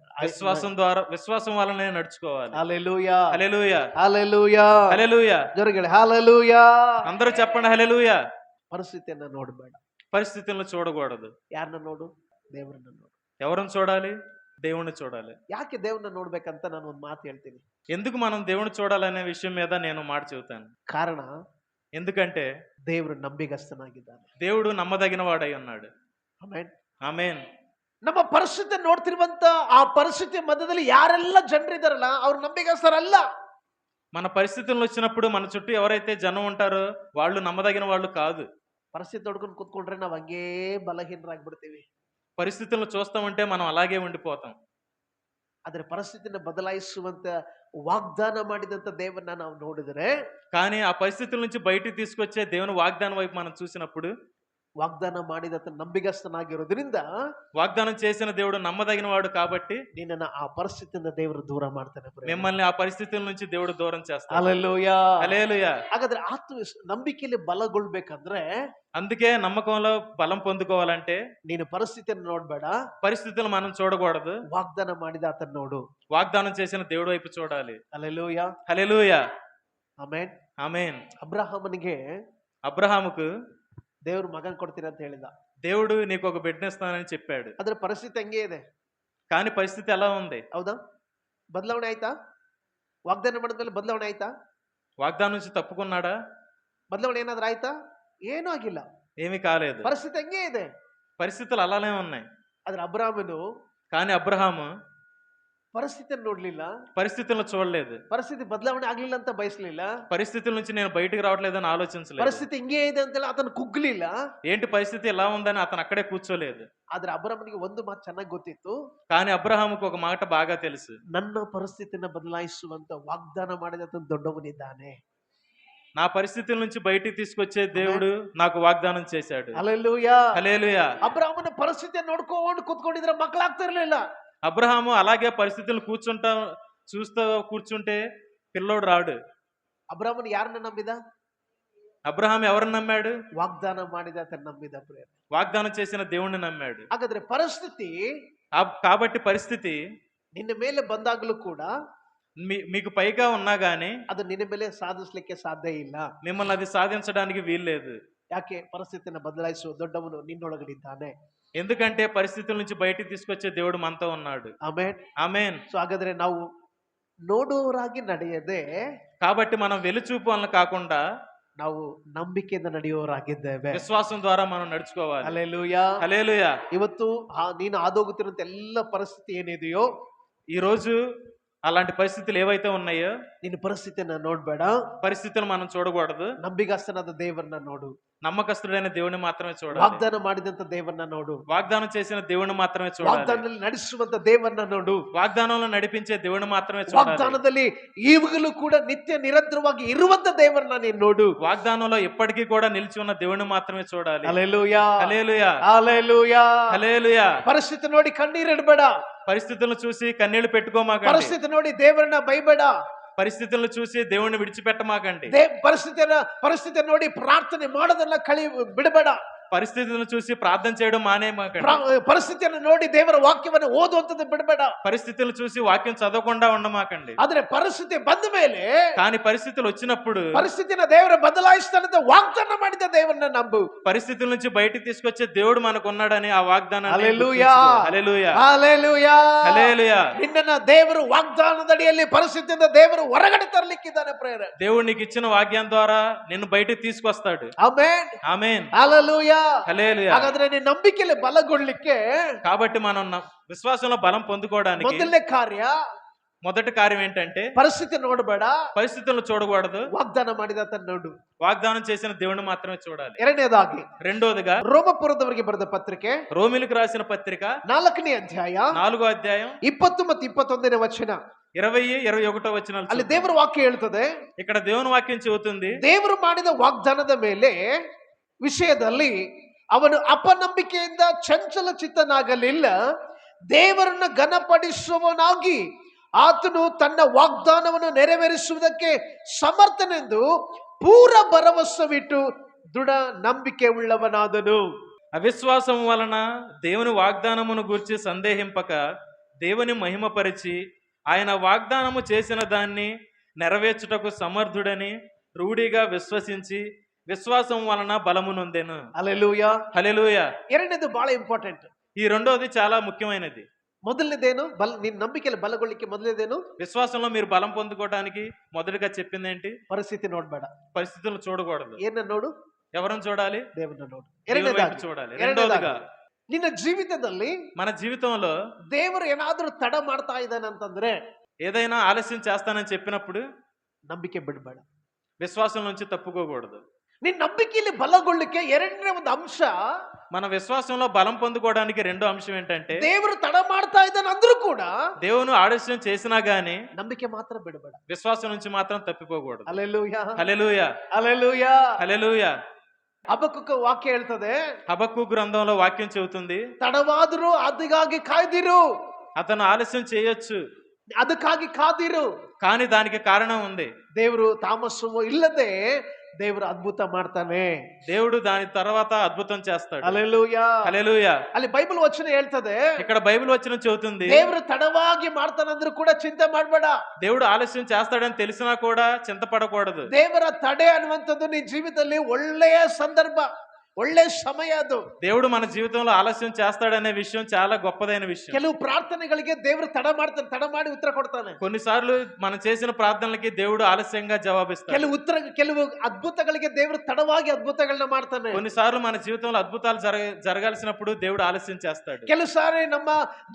విశ్వాసం వలనే నడుచుకోవాలి. హల్లెలూయా, హల్లెలూయా, హల్లెలూయా, హల్లెలూయా. జోరుగా హల్లెలూయా. అందరూ చెప్పండి హల్లెలూయా. ಪರಿಸ್ಥಿತಿಯನ್ನ ನೋಡಬೇಡ. పరిస్థితులను చూడకూడదు. ಯಾರನ್ನ ನೋಡು? ದೇವರನ್ನ ನೋಡು. ఎవరిని చూడాలి? దేవుణ్ణి చూడాలి. ಯಾಕೆ ದೇವರನ್ನ ನೋಡ್ಬೇಕಂತ ನಾನು ಒಂದು ಮಾತು ಹೇಳ್ತೀನಿ. ఎందుకు మనం దేవుని చూడాలనే విషయం మీద నేను మాట చెబుతాను. ಕಾರಣ, ఎందుకంటే ದೇವರು ನಂಬಿಗಸ್ತನಾಗಿದ್ದಾನೆ. దేవుడు నమ్మదగిన వాడై ఉన్నాడు. ಆಮೆನ್, ఆమేన్. ನಮ್ಮ ಪರಿಸ್ಥಿತಿ ನೋಡ್ತಿರುವಂತ ಆ ಪರಿಸ್ಥಿತಿ ಮಧ್ಯದಲ್ಲಿ ಯಾರೆಲ್ಲ ಜನರಿದಾರಲ್ಲ ಅವ್ರು ನಂಬಿಗಸ್ತರಲ್ಲ. మన పరిస్థితులు వచ్చినప్పుడు మన చుట్టూ ఎవరైతే జనం ఉంటారో వాళ్ళు నమ్మదగిన వాళ్ళు కాదు. ಪರಿಸ್ಥಿತಿ ನೋಡ್ಕೊಂಡು ಕೂತ್ಕೊಂಡ್ರೆ ನಾವ್ ಹಂಗೇ ಬಲಹೀನರಾಗ್ಬಿಡ್ತೀವಿ. పరిస్థితులను చూస్తామంటే మనం అలాగే ఉండిపోతాం. ಆದ್ರೆ ಪರಿಸ್ಥಿತಿನ ಬದಲಾಯಿಸುವಂತ ವಾಗ್ದಾನ ಮಾಡಿದಂತ ದೇವರನ್ನ ನಾವು ನೋಡಿದ್ರೆ, కానీ ఆ పరిస్థితుల నుంచి బయటికి తీసుకొచ్చే దేవుని వాగ్దానం వైపు మనం చూసినప్పుడు, ವಾಗ್ದಾನ ಮಾಡಿದಂತ ನಂಬಿಗಸ್ತನಾಗಿರೋದ್ರಿಂದ వాగ్దానం చేసిన దేవుడు నమ్మదగిన వాడు కాబట్టి ನಿನ್ನನ್ನ ಆ ಪರಿಸ್ಥಿತಿಯಿಂದ ದೇವರು ದೂರ ಮಾಡ್ತಾನೆ. మిమ్మల్ని ఆ పరిస్థితుల నుంచి దేవుడు దూరం చేస్తాడు. హల్లెలూయా, హల్లెలూయా. ಹಾಗಾದ್ರೆ ನಂಬಿಕೆಯಲ್ಲಿ ಬಲಗೊಳ್ಬೇಕಂದ್ರೆ, అందుకే నమ్మకంలో బలం పొందుకోవాలంటే ನೀನು ಪರಿಸ್ಥಿತಿಯನ್ನು ನೋಡ್ಬೇಡ, పరిస్థితులు మనం చూడకూడదు. ವಾಗ್ದಾನ ಮಾಡಿದ ಆತನ ನೋಡು. వాగ్దానం చేసిన దేవుడి వైపు చూడాలి. హల్లెలూయా, హల్లెలూయా, ಆಮೆನ್, ఆమేన్. ಅಬ್ರಹಾಮನಿಗೆ అబ్రహాముకు ದೇವರು ಮಗನ್ ಕೊಡ್ತೀನಿ ಅಂತ ಹೇಳಿದ. దేవుడు నీకు ఒక బిడ్డనిస్తానని చెప్పాడు. ಅದ್ರ ಪರಿಸ್ಥಿತಿ ಹಂಗೆ ಇದೆ. కానీ పరిస్థితి ఎలా ఉంది? ಹೌದಾ? ಬದಲಾವಣೆ ಆಯ್ತಾ? ವಾಗ್ದಾನ ಮಾಡಿದ್ಮೇಲೆ ಬದಲಾವಣೆ ಆಯ್ತಾ? వాగ్దానం నుంచి తప్పుకున్నాడా? ಬದಲಾವಣೆ ಏನಾದ್ರೂ ಆಯ್ತಾ? ಏನೂ ಆಗಿಲ್ಲ. ఏమీ కాలేదు. ಪರಿಸ್ಥಿತಿ ಹಂಗೆ ಇದೆ. పరిస్థితులు అలానే ఉన్నాయి. ಆದ್ರೆ ಅಬ್ರಾಮನು కానీ అబ్రహాము ಪರಿಸ್ಥಿತಿಯನ್ನು ನೋಡ್ಲಿಲ್ಲ, పరిస్థితులను చూడలేదు. ಪರಿಸ್ಥಿತಿ ಬದಲಾವಣೆ ಆಗ್ಲಿಲ್ಲ ಅಂತ ಬಯಸ್ಲಿಲ್ಲ, పరిస్థితుల నుంచి నేను బయటికి రావట్లేదని ఆలోచించలేదు. ಪರಿಸ್ಥಿತಿ ಹಿಂಗೆ ಇದೆ ಅಂತೇಳಿ ಆತನ ಕುಗ್ಲಿಲ್ಲ. ఏంటి పరిస్థితి ఎలా ఉందని అతను అక్కడే కూర్చోలేదు. ಆದ್ರೆ ಅಬ್ರಾಮನಿಗೆ ಒಂದು ಮಾತು ಚೆನ್ನಾಗಿ ಗೊತ್ತಿತ್ತು. కానీ అబ్రహాముకు ఒక మాట బాగా తెలుసు, ನನ್ನ ಪರಿಸ್ಥಿತಿನ ಬದಲಾಯಿಸುವಂತ ವಾಗ್ದಾನ ಮಾಡಿದ ದೊಡ್ಡವನಿದ್ದಾನೆ. నా పరిస్థితుల నుంచి బయటికి తీసుకొచ్చే దేవుడు నాకు వాగ్దానం చేశాడు. హల్లెలూయా, హల్లెలూయా. ಅಬ್ರಾಮನ ಪರಿಸ್ಥಿತಿಯನ್ನು ನೋಡ್ಕೊಂಡು ಕೂತ್ಕೊಂಡಿದ್ರೆ ಮಕ್ಕಳಾಗ್ತಾ ಇರ್ಲಿಲ್ಲ. అబ్రహాము అలాగే పరిస్థితులు చూస్తూ కూర్చుంటే పిల్లోడు రాడు. ಅಬ್ರಾಮನ್ ಯಾರನ್ನ ನಂಬಿದ? అబ్రహాం ఎవరిని నమ్మాడు? ವಾಗ್ದಾನ ಮಾಡಿದ ಆತನ ನಂಬಿದ. ಪ್ರೇಮ, వాగ్దానం చేసిన దేవుణ్ణి నమ్మాడు. ಹಾಗಾದ್ರೆ ಪರಿಸ್ಥಿತಿ కాబట్టి పరిస్థితి ನಿನ್ನ ಮೇಲೆ ಬಂದಾಗಲೂ ಕೂಡ మీకు పైగా ఉన్నా గానీ ಅದು ನಿನ್ನ ಮೇಲೆ ಸಾಧಿಸ್ಲಿಕ್ಕೆ ಸಾಧ್ಯ ಇಲ್ಲ. మిమ్మల్ని అది సాధించడానికి వీల్లేదు. ಯಾಕೆ? ಪರಿಸ್ಥಿತಿನ ಬದಲಾಯಿಸುವ ದೊಡ್ಡವನು ನಿನ್ನೊಳಗಡಿದ್ದಾನೆ. ఎందుకంటే పరిస్థితుల నుంచి బయటికి తీసుకొచ్చే దేవుడు మనతో ఉన్నాడు. ಆಮೆನ್, ఆమేన్. ಸೊ ಹಾಗಾದ್ರೆ ನಾವು ನೋಡುವವರಾಗಿ ನಡೆಯದೆ, కాబట్టి మనం వెలుచూపు వలన కాకుండా ನಾವು ನಂಬಿಕೆಯಿಂದ ನಡೆಯುವವರಾಗಿದ್ದೇವೆ. విశ్వాసం ద్వారా మనం నడుచుకోవాలి. ಹಲ್ಲೆಲೂಯಾ, హల్లెలూయా. ಇವತ್ತು ನೀನು ಹಾದೋಗುತ್ತಿರುವಂತ ಎಲ್ಲ ಪರಿಸ್ಥಿತಿ ಏನಿದೆಯೋ, ఈ రోజు అలాంటి పరిస్థితులు ఏవైతే ఉన్నాయో ನಿನ್ನ ಪರಿಸ್ಥಿತಿಯನ್ನ ನೋಡ್ಬೇಡ, పరిస్థితులు మనం చూడకూడదు. ನಂಬಿಗಸ್ತನಾದ ದೇವರನ್ನ ನೋಡು. నమ్మకస్తుడైన దేవుని మాత్రమే చూడాలి. ವಾಗ್ದಾನ ಮಾಡಿದಂತ ದೇವರನ್ನ ನೋಡು. వాగ్దానం చేసిన దేవుని మాత్రమే చూడాలి. ವಾಗ್ದಾನದಲ್ಲಿ ನಡೆಸುವಂತ ದೇವರನ್ನ ನೋಡು. వాగ్దానంలో నడిపించే దేవుని మాత్రమే చూడాలి. ವಾಗ್ದಾನದಲ್ಲಿ ಈಗಲೂ ಕೂಡ ನಿತ್ಯ ನಿರಂತರವಾಗಿ ಇರುವಂತ ದೇವರನ್ನ ನೀನು ನೋಡು. వాగ్దానంలో ఎప్పటికీ కూడా నిలిచి ఉన్న దేవుని మాత్రమే చూడాలి. హల్లెలూయా, హల్లెలూయా, హల్లెలూయా, హల్లెలూయా. ಪರಿಸ್ಥಿತಿ ನೋಡಿ ಕಣ್ಣೀರಿಡಬೇಡ. పరిస్థితులను చూసి కన్నీళ్లు పెట్టుకోమాకండి. ಪರಿಸ್ಥಿತಿ ನೋಡಿ ದೇವರನ್ನ ಬೈಬೇಡ. పరిస్థితులను చూసి దేవుణ్ణి విడిచిపెట్టమాకండి. ಪರಿಸ್ಥಿತಿ ನೋಡಿ ಪ್ರಾರ್ಥನೆ ಮಾಡೋದನ್ನ ಬಿಡಬೇಡ. పరిస్థితులను చూసి ప్రార్థన చేయడం మానేమాకండి. ಪರಿಸ್ಥಿತಿಯನ್ನು ನೋಡಿ ದೇವರ ವಾಕ್ಯವನ್ನು ಓದುವಂತದ್ದು ಬಿಡಬೇಡ. పరిస్థితులను చూసి వాక్యం చదవకుండా ఉండమాకండి. ಆದ್ರೆ ಪರಿಸ್ಥಿತಿ ಬಂದ ಮೇಲೆ, కానీ పరిస్థితులు వచ్చినప్పుడు ಪರಿಸ್ಥಿತಿನ ದೇವರ ಬದಲಾಯಿಸ್ತಾನಂತ ವಾಗ್ದಾನ ಮಾಡಿದ ದೇವರನ್ನ ನಂಬು. పరిస్థితుల నుంచి బయటికి తీసుకొచ్చే దేవుడు మనకు ఉన్నాడని ఆ వాగ్దానాన్ని హల్లెలూయా, హల్లెలూయా, హల్లెలూయా, హల్లెలూయా. ನಿನ್ನನ್ನ ದೇವರು ವಾಗ್ದಾನದಡಿಯಲ್ಲಿ ಪರಿಸ್ಥಿತಿಯಿಂದ ದೇವರು ಹೊರಗಡೆ ತರಲಿಕ್ಕಿದ್ದಾನೆ. ಪ್ರೇರ, దేవుడు నీకు ఇచ్చిన వాక్యం ద్వారా నిన్ను బయటికి తీసుకొస్తాడు. ಆಮೆನ್, ఆమేన్, హల్లెలూయా. హల్లెలూయా. ಹಾಗಾದ್ರೆ ನೀನು ನಂಬಿಕೆಯಲ್ಲಿ ಬಲಗೊಳ್ಳಿಕ್ಕೆ, కాబట్టి మనం విశ్వాసంలో బలం పొందుకోవడానికి ಮೊದಲನೇ ಕಾರ್ಯ మొదటి కార్యం ఏంటంటే ಪರಿಸ್ಥಿತಿ ನೋಡಬೇಡ, పరిస్థితులను చూడకూడదు, ವಾಗ್ದಾನ ಮಾಡಿದ ಆತನ ನೋಡು. వాగ్దానం చేసిన దేవుని మాత్రమే చూడాలి. ಎರಡನೇದಾಗಿ రెండోదిగా ರೋಮಪುರದವರಿಗೆ ಬರೆದ ಪತ್ರಿಕೆ రోమిలకు రాసిన పత్రిక 4ನೇ ಅಧ್ಯಾಯ 4వ అధ్యాయం 20 ಮತ್ತು 21ನೇ ವಚನ. 20, 21 వచనాలు ಅಲ್ಲಿ చూద్దాం. ದೇವರ ವಾಕ್ಯ ಹೇಳ್ತದೆ, ఇక్కడ దేవుని వాక్యం చెబుతుంది, ದೇವರು ಮಾಡಿದ ವಾಗ್ದಾನದ ಮೇಲೆ ವಿಷಯದಲ್ಲಿ ಅವನು ಅಪನಂಬಿಕೆಯಿಂದ ಚಂಚಲ ಚಿತ್ತನಾಗಲಿಲ್ಲ, ದೇವರನ್ನ ಘನಪಡಿಸುವವನಾಗಿ ಆತನು ತನ್ನ ವಾಗ್ದಾನವನ್ನು ನೆರವೇರಿಸುವುದಕ್ಕೆ ಸಮರ್ಥನೆಂದು ಪೂರ ಭರವಸವಿಟ್ಟು ದೃಢ ನಂಬಿಕೆ ಉಳ್ಳವನಾದನು. అవిశ్వాసం వలన దేవుని వాగ్దానమును గూర్చి సందేహింపక దేవుని మహిమపరిచి ఆయన వాగ్దానము చేసిన దాన్ని నెరవేర్చుటకు సమర్థుడని రూఢిగా విశ్వసించి విశ్వాసం వలన బలము నొందెను. హల్లెలూయా. హల్లెలూయా. ಎರಡನೇದು ಬಹಳ ಇಂಪಾರ್ಟೆಂಟ್. ఈ రెండోది చాలా ముఖ్యమైనది. ಮೊದಲನೇದೇನು? ನಿನ್ನ ನಂಬಿಕೆಯಲ್ಲಿ ಬಲಗೊಳ್ಳಿಕ್ಕೆ ಮೊದಲನೇದೇನು? విశ్వాసంలో మీరు బలం పొందుకోవడానికి మొదటిగా చెప్పింది ఏంటి? ಪರಿಸ್ಥಿತಿ ನೋಡ್ಬೇಡ, పరిస్థితులను చూడకూడదు. ಏನ ನೋಡು? ఎవరిని చూడాలి? ದೇವರನ್ನ ನೋಡು. దేవుని వైపు చూడాలి. రెండోదిగా ನಿನ್ನ ಜೀವಿತದಲ್ಲಿ మన జీవితంలో ದೇವರು ಏನಾದ್ರೂ ತಡ ಮಾಡ್ತಾ ಇದ್ದಾನೆ ಅಂತಂದ್ರೆ ఏదైనా ఆలస్యం చేస్తానని చెప్పినప్పుడు ನಂಬಿಕೆ ಬಿಡಬೇಡ, విశ్వాసం నుంచి తప్పుకోకూడదు. ನಿನ್ನ ನಂಬಿಕೆಯಲ್ಲಿ ಬಲಗೊಳ್ಳಿಕ್ಕೆ ಎರಡನೇ ಒಂದು ಅಂಶ, మన విశ్వాసంలో బలం పొందుకోవడానికి రెండో అంశం ఏంటంటే ದೇವರು ತಡ ಮಾಡ್ತಾ ಇದ್ದಾನೆ ಅಂದ್ರೂ ಕೂಡ దేవుని ఆలస్యం చేసినా గానీ ನಂಬಿಕೆ ಮಾತ್ರ ಬಿಡಬೇಡ. విశ్వాసం నుంచి మాత్రం తప్పిపోకూడదు. ಹಲ್ಲೆಲೂಯಾ, హల్లెలూయా, ಹಲ್ಲೆಲೂಯಾ. హల్లెలూయా. ಹಬಕ್ಕೂಕ ವಾಕ್ಯ ಹೇಳ್ತದೆ, హబక్కూ గ్రంథంలో వాక్యం చెబుతుంది, ತಡವಾದರೂ ಅದಕ್ಕಾಗಿ ಕಾಯ್ದಿರು, అతను ఆలస్యం చేయొచ్చు ಅದಕ್ಕಾಗಿ ಕಾದಿರು. కానీ దానికి కారణం ఉంది. ದೇವರು ತಾಮಸವೋ ಇಲ್ಲದೆ ದೇವರು ಅದ್ಭುತ ಮಾಡ್ತಾನೆ. దేవుడు దాని తర్వాత అద్భుతం చేస్తాడు. ಹಲ್ಲೆಲೂಯಾ, హల్లెలూయా. ಅಲ್ಲಿ ಬೈಬಲ್ ವಚನ ಹೇಳ್ತದೆ, ఇక్కడ బైబిల్ వచనం చెబుతుంది, ದೇವರು ತಡವಾಗಿ ಮಾಡ್ತಾನಂದ್ರೂ ಕೂಡ ಚಿಂತೆ ಮಾಡ್ಬೇಡ. దేవుడు ఆలస్యం చేస్తాడని తెలిసినా కూడా చింతపడకూడదు. ದೇವರ ತಡೆ ಅನ್ನುವಂಥದ್ದು ನಿನ್ನ ಜೀವಿತದಲ್ಲಿ ಒಳ್ಳೆಯ ಸಂದರ್ಭ, ಒಳ್ಳೆ ಸಮಯ. ಅದು దేవుడు మన జీవితంలో ఆలస్యం చేస్తాడనే విషయం చాలా గొప్పదైన విషయం. ಕೆಲವು ಪ್ರಾರ್ಥನೆಗಳಿಗೆ ದೇವರು ತಡ ಮಾಡ್ತಾನೆ, ತಡ ಮಾಡಿ ಉತ್ತರ ಕೊಡ್ತಾನೆ. కొన్నిసార్లు మనం చేసిన ప్రార్థనలకి దేవుడు ఆలస్యంగా జవాబిస్తాడు. ಕೆಲವು ಅದ್ಭುತಗಳಿಗೆ ದೇವರು ತಡವಾಗಿ ಅದ್ಭುತಗಳನ್ನ ಮಾಡ್ತಾನೆ. కొన్నిసార్లు మన జీవితంలో అద్భుతాలు జరగాల్సినప్పుడు దేవుడు ఆలస్యం చేస్తాడు. ಕೆಲವು ಸಾರಿ ನಮ್ಮ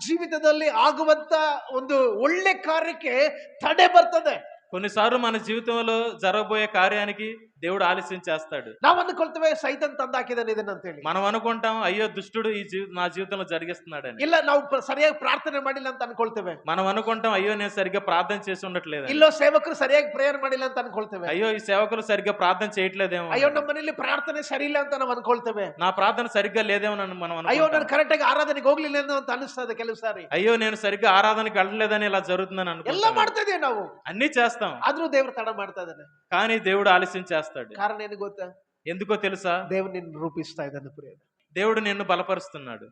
ಜೀವಿತದಲ್ಲಿ ಆಗುವಂತ ಒಂದು ಒಳ್ಳೆ ಕಾರ್ಯಕ್ಕೆ ತಡೆ ಬರ್ತದೆ. కొన్నిసార్లు మన జీవితంలో జరగబోయే కార్యానికి దేవుడు ఆలస్యం చేస్తాడు. ನಾವು ಅಂದ್ಕೊಳ್ತೇವೆ ಸೈತಾನ್ ತಂದಾಕಿದಾನೆ ಇದನ್ನ ಅಂತ ಹೇಳಿ. మనం అనుకుంటాం, అయ్యో దుష్టుడు నా జీవితంలో జరిగిస్తున్నాడని. ಇಲ್ಲ, ನಾವು ಸರಿಯಾಗಿ ಪ್ರಾರ್ಥನೆ ಮಾಡಿಲ್ಲ ಅಂತ ಅನ್ಕೊಳ್ತೇವೆ. మనం అనుకుంటాం, అయ్యో నేను సరిగ్గా ప్రార్థన చేసి ఉండట్లేదు, ಇಲ್ಲೋ ಸೇವಕರು ಸರಿಯಾಗಿ ಪ್ರೇಯರ್ ಮಾಡಿಲ್ಲ ಅಂತ ಅನ್ಕೊಳ್ತೇವೆ. అయ్యో ఈ సేవకులు సరిగ్గా ప్రార్థన చేయట్లేదేమో, ಅಯ್ಯೋ ನಮ್ಮ ಮನೆಯಲ್ಲಿ ಪ್ರಾರ್ಥನೆ ಸರಿ ಇಲ್ಲ ಅಂತ ನಾವು ಅನ್ಕೊಳ್ತೇವೆ. నా ప్రార్థన సరిగ్గా లేదేమో మనం ಅಯ್ಯೋ అనుకుంటాం. ನಾನು ಕರೆಕ್ಟ್ ಆಗಿ ಆರಾಧನೆಗೆ ಹೋಗ್ಲಿಲ್ಲ ಅಂತ ಅನಿಸ್ತದೆ ಕೆಲವು ಸಾರಿ. అయ్యో నేను సరిగ్గా ఆరాధనకి వెళ్ళలేదని ఇలా జరుగుతుందని ಎಲ್ಲ అనుకుంటాం. ಮಾಡ್ತಾ ಇದೀವಿ ನಾವು, అన్ని చేస్తాం, ಆದ್ರೂ ದೇವರು ತಡ ಮಾಡ್ತಾ ಇದ್ದಾನೆ. కానీ దేవుడు ఆలస్యం చేస్తాడు. ಕಾರಣ ಏನು ಗೊತ್ತಾ? ఎందుకో తెలుసా? ದೇವರು ನಿನ್ನ ರೂಪಿಸ್ತಾ ಇದ್ದಾನೆ ಪ್ರಿಯ. దేవుడు నిన్ను బలపరుస్తున్నాడు.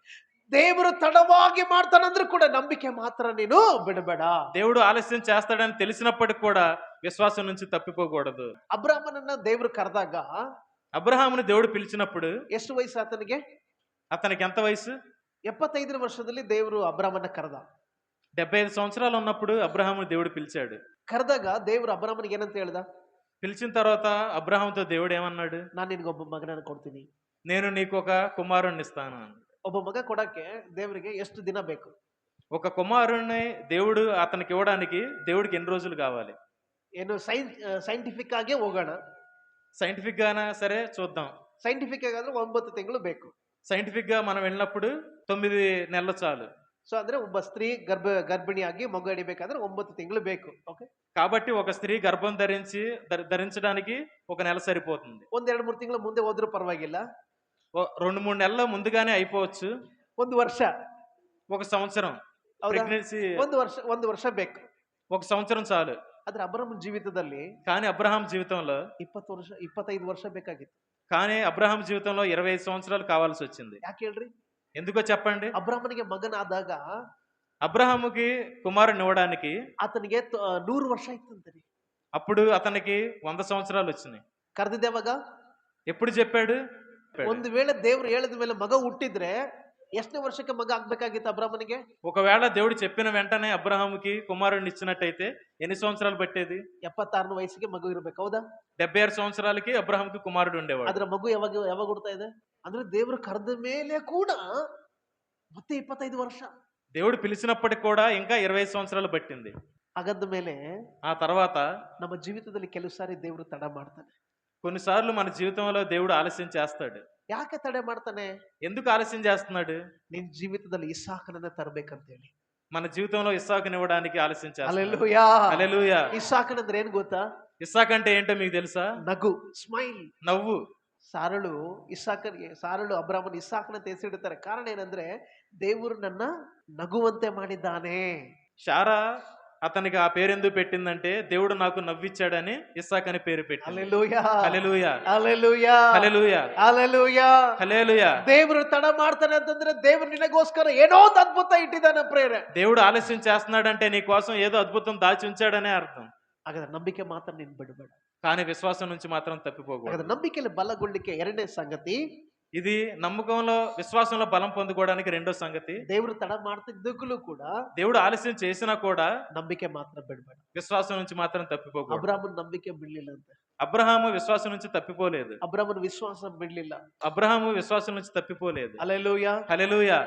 ದೇವರು ತಡವಾಗಿ ಮಾಡ್ತಾನಂದ್ರೂ ಕೂಡ ನಂಬಿಕೆ ಮಾತ್ರ ನೀನು ಬಿಡಬೇಡ. దేవుడు ఆలస్యం చేస్తాడని తెలిసినప్పటికి కూడా విశ్వాసం నుంచి తప్పిపోకూడదు. ಅಬ್ರಾಹ್ಮನನ್ನ ದೇವರು ಕರೆದಾಗ అబ్రహాముని దేవుడు పిలిచినప్పుడు ಎಷ್ಟು ವಯಸ್ಸು ಆತನಿಗೆ? అతనికి ఎంత వయసు? 75 ವರ್ಷದಲ್ಲಿ ದೇವರು ಅಬ್ರಾಹ್ಮನ್ನ ಕರೆದ. 75 సంవత్సరాలు ఉన్నప్పుడు అబ్రహాముని దేవుడు పిలిచాడు. ಕರೆದಾಗ ದೇವರು ಅಬ್ರಾಹ್ಮನಿಗೆ ಏನಂತ ಹೇಳ್ದ? పిలిచిన తర్వాత అబ్రహాముతో దేవుడు ఏమన్నాడు? ನಾನು ನಿನಗೆ ಒಬ್ಬ ಮಗನನ್ನು ಕೊಡ್ತೀನಿ, నేను నీకు ఒక కుమారుణ్ణి ఇస్తాను అన్నాడు. ಒಬ್ಬ ಮಗ ಕೊಡಕ್ಕೆ ದೇವರಿಗೆ ಎಷ್ಟು ದಿನ ಬೇಕು? ఒక కుమారుణ్ణి దేవుడు అతనికి ఇవ్వడానికి దేవుడికి ఎన్ని రోజులు కావాలి? ಏನು ಸೈಂಟಿಫಿಕ್ ಆಗಿ ಹೋಗೋಣ. సైంటిఫిక్ గానా సరే చూద్దాం. ಸೈಂಟಿಫಿಕ್ ಆಗಾದ್ರೆ 9 ತಿಂಗಳು ಬೇಕು. సైంటిఫిక్ గా మనం వెళ్ళినప్పుడు 9 నెలలు చాలు. ಸೊ ಅಂದ್ರೆ ಒಬ್ಬ ಸ್ತ್ರೀ ಗರ್ಭಿಣಿಯಾಗಿ ಮಗು ಹಿಡಿಬೇಕಾದ್ರೆ 9 ತಿಂಗಳು ಬೇಕು. ಓಕೆ, కాబట్టి ఒక స్త్రీ గర్భం ధరించడానికి 1 నెల సరిపోతుంది. 1-2-3 ತಿಂಗಳು ಮುಂದೆ ಹೋದ್ರೂ ಪರವಾಗಿಲ್ಲ. 2-3 నెలల ముందుగానే అయిపోవచ్చు. 1 ವರ್ಷ, 1 సంవత్సరం ప్రెగ్నెన్సీ, 1 ವರ್ಷ ಬೇಕು. 1 సంవత్సరం చాలు. ಆದ್ರೆ ಅಬ್ರಹಾಮನ ಜೀವಿತದಲ್ಲಿ కానీ అబ్రహాం జీవితంలో 25 ವರ್ಷ ಬೇಕಾಗಿತ್ತು. కానీ అబ్రహాం జీవితంలో 25 సంవత్సరాలు కావాల్సి వచ్చింది. ಯಾಕೆ ಹೇಳ್ರಿ? ఎందుకో చెప్పండి. ಅಬ್ರಾಹ್ಮನಿಗೆ ಮಗನಾದಾಗ అబ్రహాముకి కుమారుని ఇవ్వడానికి ಆತನಿಗೆ 100 ವರ್ಷ ಇತ್ತಂತೆ. అప్పుడు అతనికి 100 సంవత్సరాలు వచ్చినాయి. ಕರೆದಿದ್ದೇವಾಗ? ఎప్పుడు చెప్పాడు? ಒಂದು ವೇಳೆ ದೇವ್ರು ಹೇಳಿದ ಮೇಲೆ ಮಗ ಹುಟ್ಟಿದ್ರೆ ಎಷ್ಟನೇ ವರ್ಷಕ್ಕೆ ಮಗ ಆಗ್ಬೇಕಾಗಿತ್ತು ಅಬ್ರಾಹ್ಮನಿಗೆ? ఒకవేళ దేవుడు చెప్పిన వెంటనే అబ్రహాముకి కుమారుడిని ఇచ్చినట్టయితే ఎన్ని సంవత్సరాలు పట్టేది? 76 వయసుಗೆ ಮಗು ಇರ್ಬೇಕು, ಹೌದಾ? 76 సంవత్సరాలకి అబ్రహాముకి కుమారుడు ఉండేవాడు. ಅದ್ರ ಮಗು ಯಾವಾಗ ಹುಡ್ತಾ ಇದೆ ಅಂದ್ರೆ ದೇವ್ರು ಕರೆದ ಮೇಲೆ ಕೂಡ ಮತ್ತೆ 25 ವರ್ಷ. దేవుడు పిలిచినప్పటికి కూడా ఇంకా 25 సంవత్సరాలు పట్టింది. ಹಾಗಾದ ಮೇಲೆ ఆ తర్వాత ನಮ್ಮ ಜೀವಿತದಲ್ಲಿ ಕೆಲವು ಸಾರಿ ದೇವರು ತಡ ಮಾಡ್ತಾನೆ. కొన్నిసార్లు మన జీవితంలో దేవుడు ఆలస్యం చేస్తాడు. ಯಾಕೆ ತಡೆ ಮಾಡ್ತಾನೆ? ఎందుకు ఆలస్యం చేస్తున్నాడు? ನಿನ್ ಜೀವಿತದಲ್ಲಿ ಇಸಾಕನನ್ನ ತರಬೇಕಂತ ಹೇಳಿ. మన జీవితంలో ఇస్సాకునివ్వడానికి ఆలస్యం చేస్తున్నాడు. ಹಲ್ಲೆಲೂಯಾ. హల్లెలూయా. ಇಸಾಕನಂದ್ರೆ ಏನ್ ಗೊತ್ತಾ? ఇస్సాకు అంటే ఏంటో మీకు తెలుసా? ನಗು, ಸ್ಮೈಲ್. నవ్వు. ಸಾರಳು ಅಬ್ರಾಮನ್ ಇಸಾಕನಂತ ಹೆಸರಿಡ್ತಾರೆ. ಕಾರಣ ಏನಂದ್ರೆ ದೇವರು ನನ್ನ ನಗುವಂತೆ ಮಾಡಿದ್ದಾನೆ. శారా అతనికి ఆ పేరు ఎందుకు పెట్టిందంటే దేవుడు నాకు నవ్విచ్చాడని ఇస్సాకు అని పేరు పెట్టింది. ಹಲ್ಲೆಲೂಯಾ. హల్లెలూయా. ಹಲ್ಲೆಲೂಯಾ. హల్లెలూయా. ಹಲ್ಲೆಲೂಯಾ. హల్లెలూయా. ದೇವರು ತಡ ಮಾಡ್ತಾನೆ ಅಂತಂದ್ರೆ ದೇವರು ನಿನಗೋಸ್ಕರ ಏನೋ ಒಂದು ಅದ್ಭುತ ಇಟ್ಟಿದ್ದಾನೆ ಪ್ರೇರೆ. దేవుడు ఆలస్యం చేస్తున్నాడంటే నీ కోసం ఏదో అద్భుతం దాచి ఉంచాడనే అర్థం. ಹಾಗಾದ್ರೆ ನಂಬಿಕೆ ಮಾತ್ರ ನೀನ್ ಬಿಡಬೇಡ. కానీ విశ్వాసం నుంచి మాత్రం తప్పిపోకూడదు. ಹಾಗಾದ್ರೆ ನಂಬಿಕೆಯಲ್ಲಿ ಬಲಗೊಳ್ಳಿಕ್ಕೆ ಎರಡನೇ ಸಂಗತಿ, ఇది నమ్మకంలో విశ్వాసంలో బలం పొందుకోవడానికి రెండో సంగతి. ದೇವರು ತಡ ಮಾಡ್ತಿದ್ದಕ್ಕೂ ಕೂಡ దేవుడు ఆలస్యం చేసినా కూడా ನಂಬಿಕೆ ಮಾತ್ರ ಬಿಡಬೇಡ. విశ్వాసం నుంచి మాత్రం తప్పిపోకూడదు. ಅಬ್ರಾಮನ್ ನಂಬಿಕೆ ಬಿಡ್ಲಿಲ್ಲ ಅಂತ. అబ్రహాము విశ్వాసం నుంచి తప్పిపోలేదు. ಅಬ್ರಾಮನ್ ವಿಶ್ವಾಸ ಬಿಡ್ಲಿಲ್ಲ. అబ్రహాము విశ్వాసం నుంచి తప్పిపోలేదు. ಹಲ್ಲೆಲೂಯಾ. హల్లెలూయా.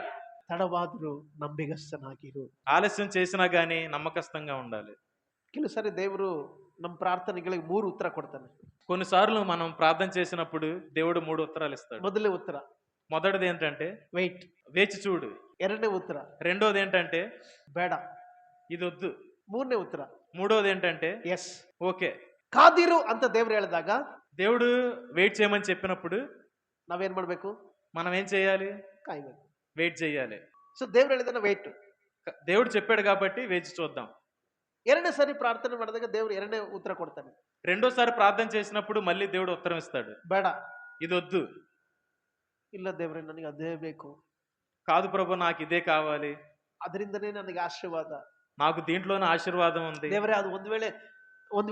ತಡವಾದ್ರು ನಂಬಿಗಸ್ತನಾಗಿರು. ఆలస్యం చేసినా గానీ నమ్మకస్తంగా ఉండాలి. ಕೆಲವು ಸಾರಿ ದೇವರು ನಮ್ಮ ಪ್ರಾರ್ಥನೆಗಳಿಗೆ 3 ಉತ್ತರ ಕೊಡ್ತಾನೆ. కొన్నిసార్లు మనం ప్రార్థన చేసినప్పుడు దేవుడు 3 ఉత్తరాలు ఇస్తాడు. ಮೊದಲನೇ ಉತ್ತರ మొదటిది ఏంటంటే ವೆಯ್ಟ್. వేచి చూడు. ಎರಡನೇ ಉತ್ತರ రెండోది ఏంటంటే ಬೇಡ. ఇది వద్దు. ಮೂರನೇ ಉತ್ತರ మూడోది ఏంటంటే ಎಸ್. ఓకే. ಕಾದಿರು ಅಂತ ದೇವ್ರು ಹೇಳಿದಾಗ దేవుడు వెయిట్ చేయమని చెప్పినప్పుడు ನಾವೇನ್ ಮಾಡ್ಬೇಕು? మనం ఏం చేయాలి? ಕಾಯ್ಬೇಕು. వెయిట్ చేయాలి. ಸೊ ದೇವ್ರು ಹೇಳಿದಾನೆ ವೆಯ್ಟ್. దేవుడు చెప్పాడు కాబట్టి వేచి చూద్దాం. ಎರಡನೇ ಸಾರಿ ಪ್ರಾರ್ಥನೆ ಮಾಡಿದಾಗ ದೇವ್ರು ಎರಡನೇ ಉತ್ತರ ಕೊಡ್ತಾನೆ. రెండోసారి ప్రార్థన చేసినప్పుడు మళ్ళీ దేవుడు ఉత్తరం ఇస్తాడు. ಬೇಡ. ఇది వద్దు. ಇಲ್ಲ ದೇವ್ರೆ, ನನಗೆ ಅದೇ ಬೇಕು. కాదు ప్రభు, నాకు ఇదే కావాలి. ಅದರಿಂದನೇ ನನಗೆ ಆಶೀರ್ವಾದ. నాకు దీంట్లోనే ఆశీర్వాదం ఉంది. ದೇವ್ರೆ, ಅದು ಒಂದ್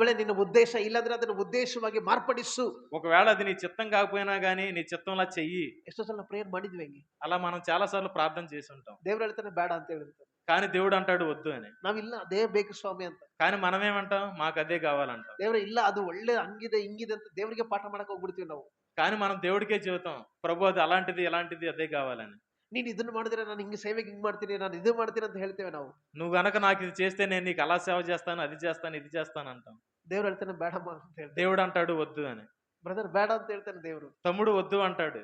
ವೇಳೆ ನಿನ್ನ ಉದ್ದೇಶ ಇಲ್ಲಂದ್ರೆ ಅದನ್ನ ಉದ್ದೇಶವಾಗಿ ಮಾರ್ಪಡಿಸು. ఒకవేళ అది నీ చిత్తం కాకపోయినా గానీ నీ చిత్తంలా చెయ్యి. ಎಷ್ಟೋ ಸಲ ಪ್ರೇಯರ್ ಮಾಡಿದ್ವಿ ಹಂಗೆ. అలా మనం చాలా సార్లు ప్రార్థన చేసి ఉంటాం. ದೇವ್ರು ಹೇಳ್ತಾನೆ ಬೇಡ ಅಂತ ಹೇಳ್ತಾನೆ. కానీ దేవుడు అంటాడు వద్దు అని. ನಾವಿಲ್ಲ ಅದೇ ಬೇಕು ಸ್ವಾಮಿ ಅಂತ. కానీ మనమేమంటాం? మాకు అదే కావాలంటాం. ದೇವ್ರೆ ಇಲ್ಲ, ಅದು ಒಳ್ಳೆ ಹಂಗಿದೆ ಹಿಂಗಿದೆ ಅಂತ ದೇವರಿಗೆ ಪಾಠ ಮಾಡಕ್ ಹೋಗ್ಬಿಡ್ತೀವಿ ನಾವು. కానీ మనం దేవుడికే చెబుతాం, ప్రభు అది అలాంటిది ఇలాంటిది అదే కావాలని. ನೀನ್ ಇದನ್ನ ಮಾಡಿದ್ರೆ ನಾನು ಹಿಂಗ್ ಸೇವೆಗೆ ಹಿಂಗ್ ಮಾಡ್ತೀನಿ, ನಾನು ಇದು ಮಾಡ್ತೀನಿ ಅಂತ ಹೇಳ್ತೇವೆ ನಾವು. నువ్వు గనక నాకు ఇది చేస్తే నేను నీకు అలా సేవ చేస్తాను, అది చేస్తాను, ఇది చేస్తాను అంటాం. ದೇವ್ರು ಹೇಳ್ತಾನೆ ಬೇಡಮ್ಮ ಅಂತ ಹೇಳ್ತಾನೆ. దేవుడు అంటాడు వద్దు అని. ಬ್ರದರ್ ಬೇಡ ಅಂತ ಹೇಳ್ತಾನೆ ದೇವ್ರು. తమ్ముడు వద్దు అంటాడు.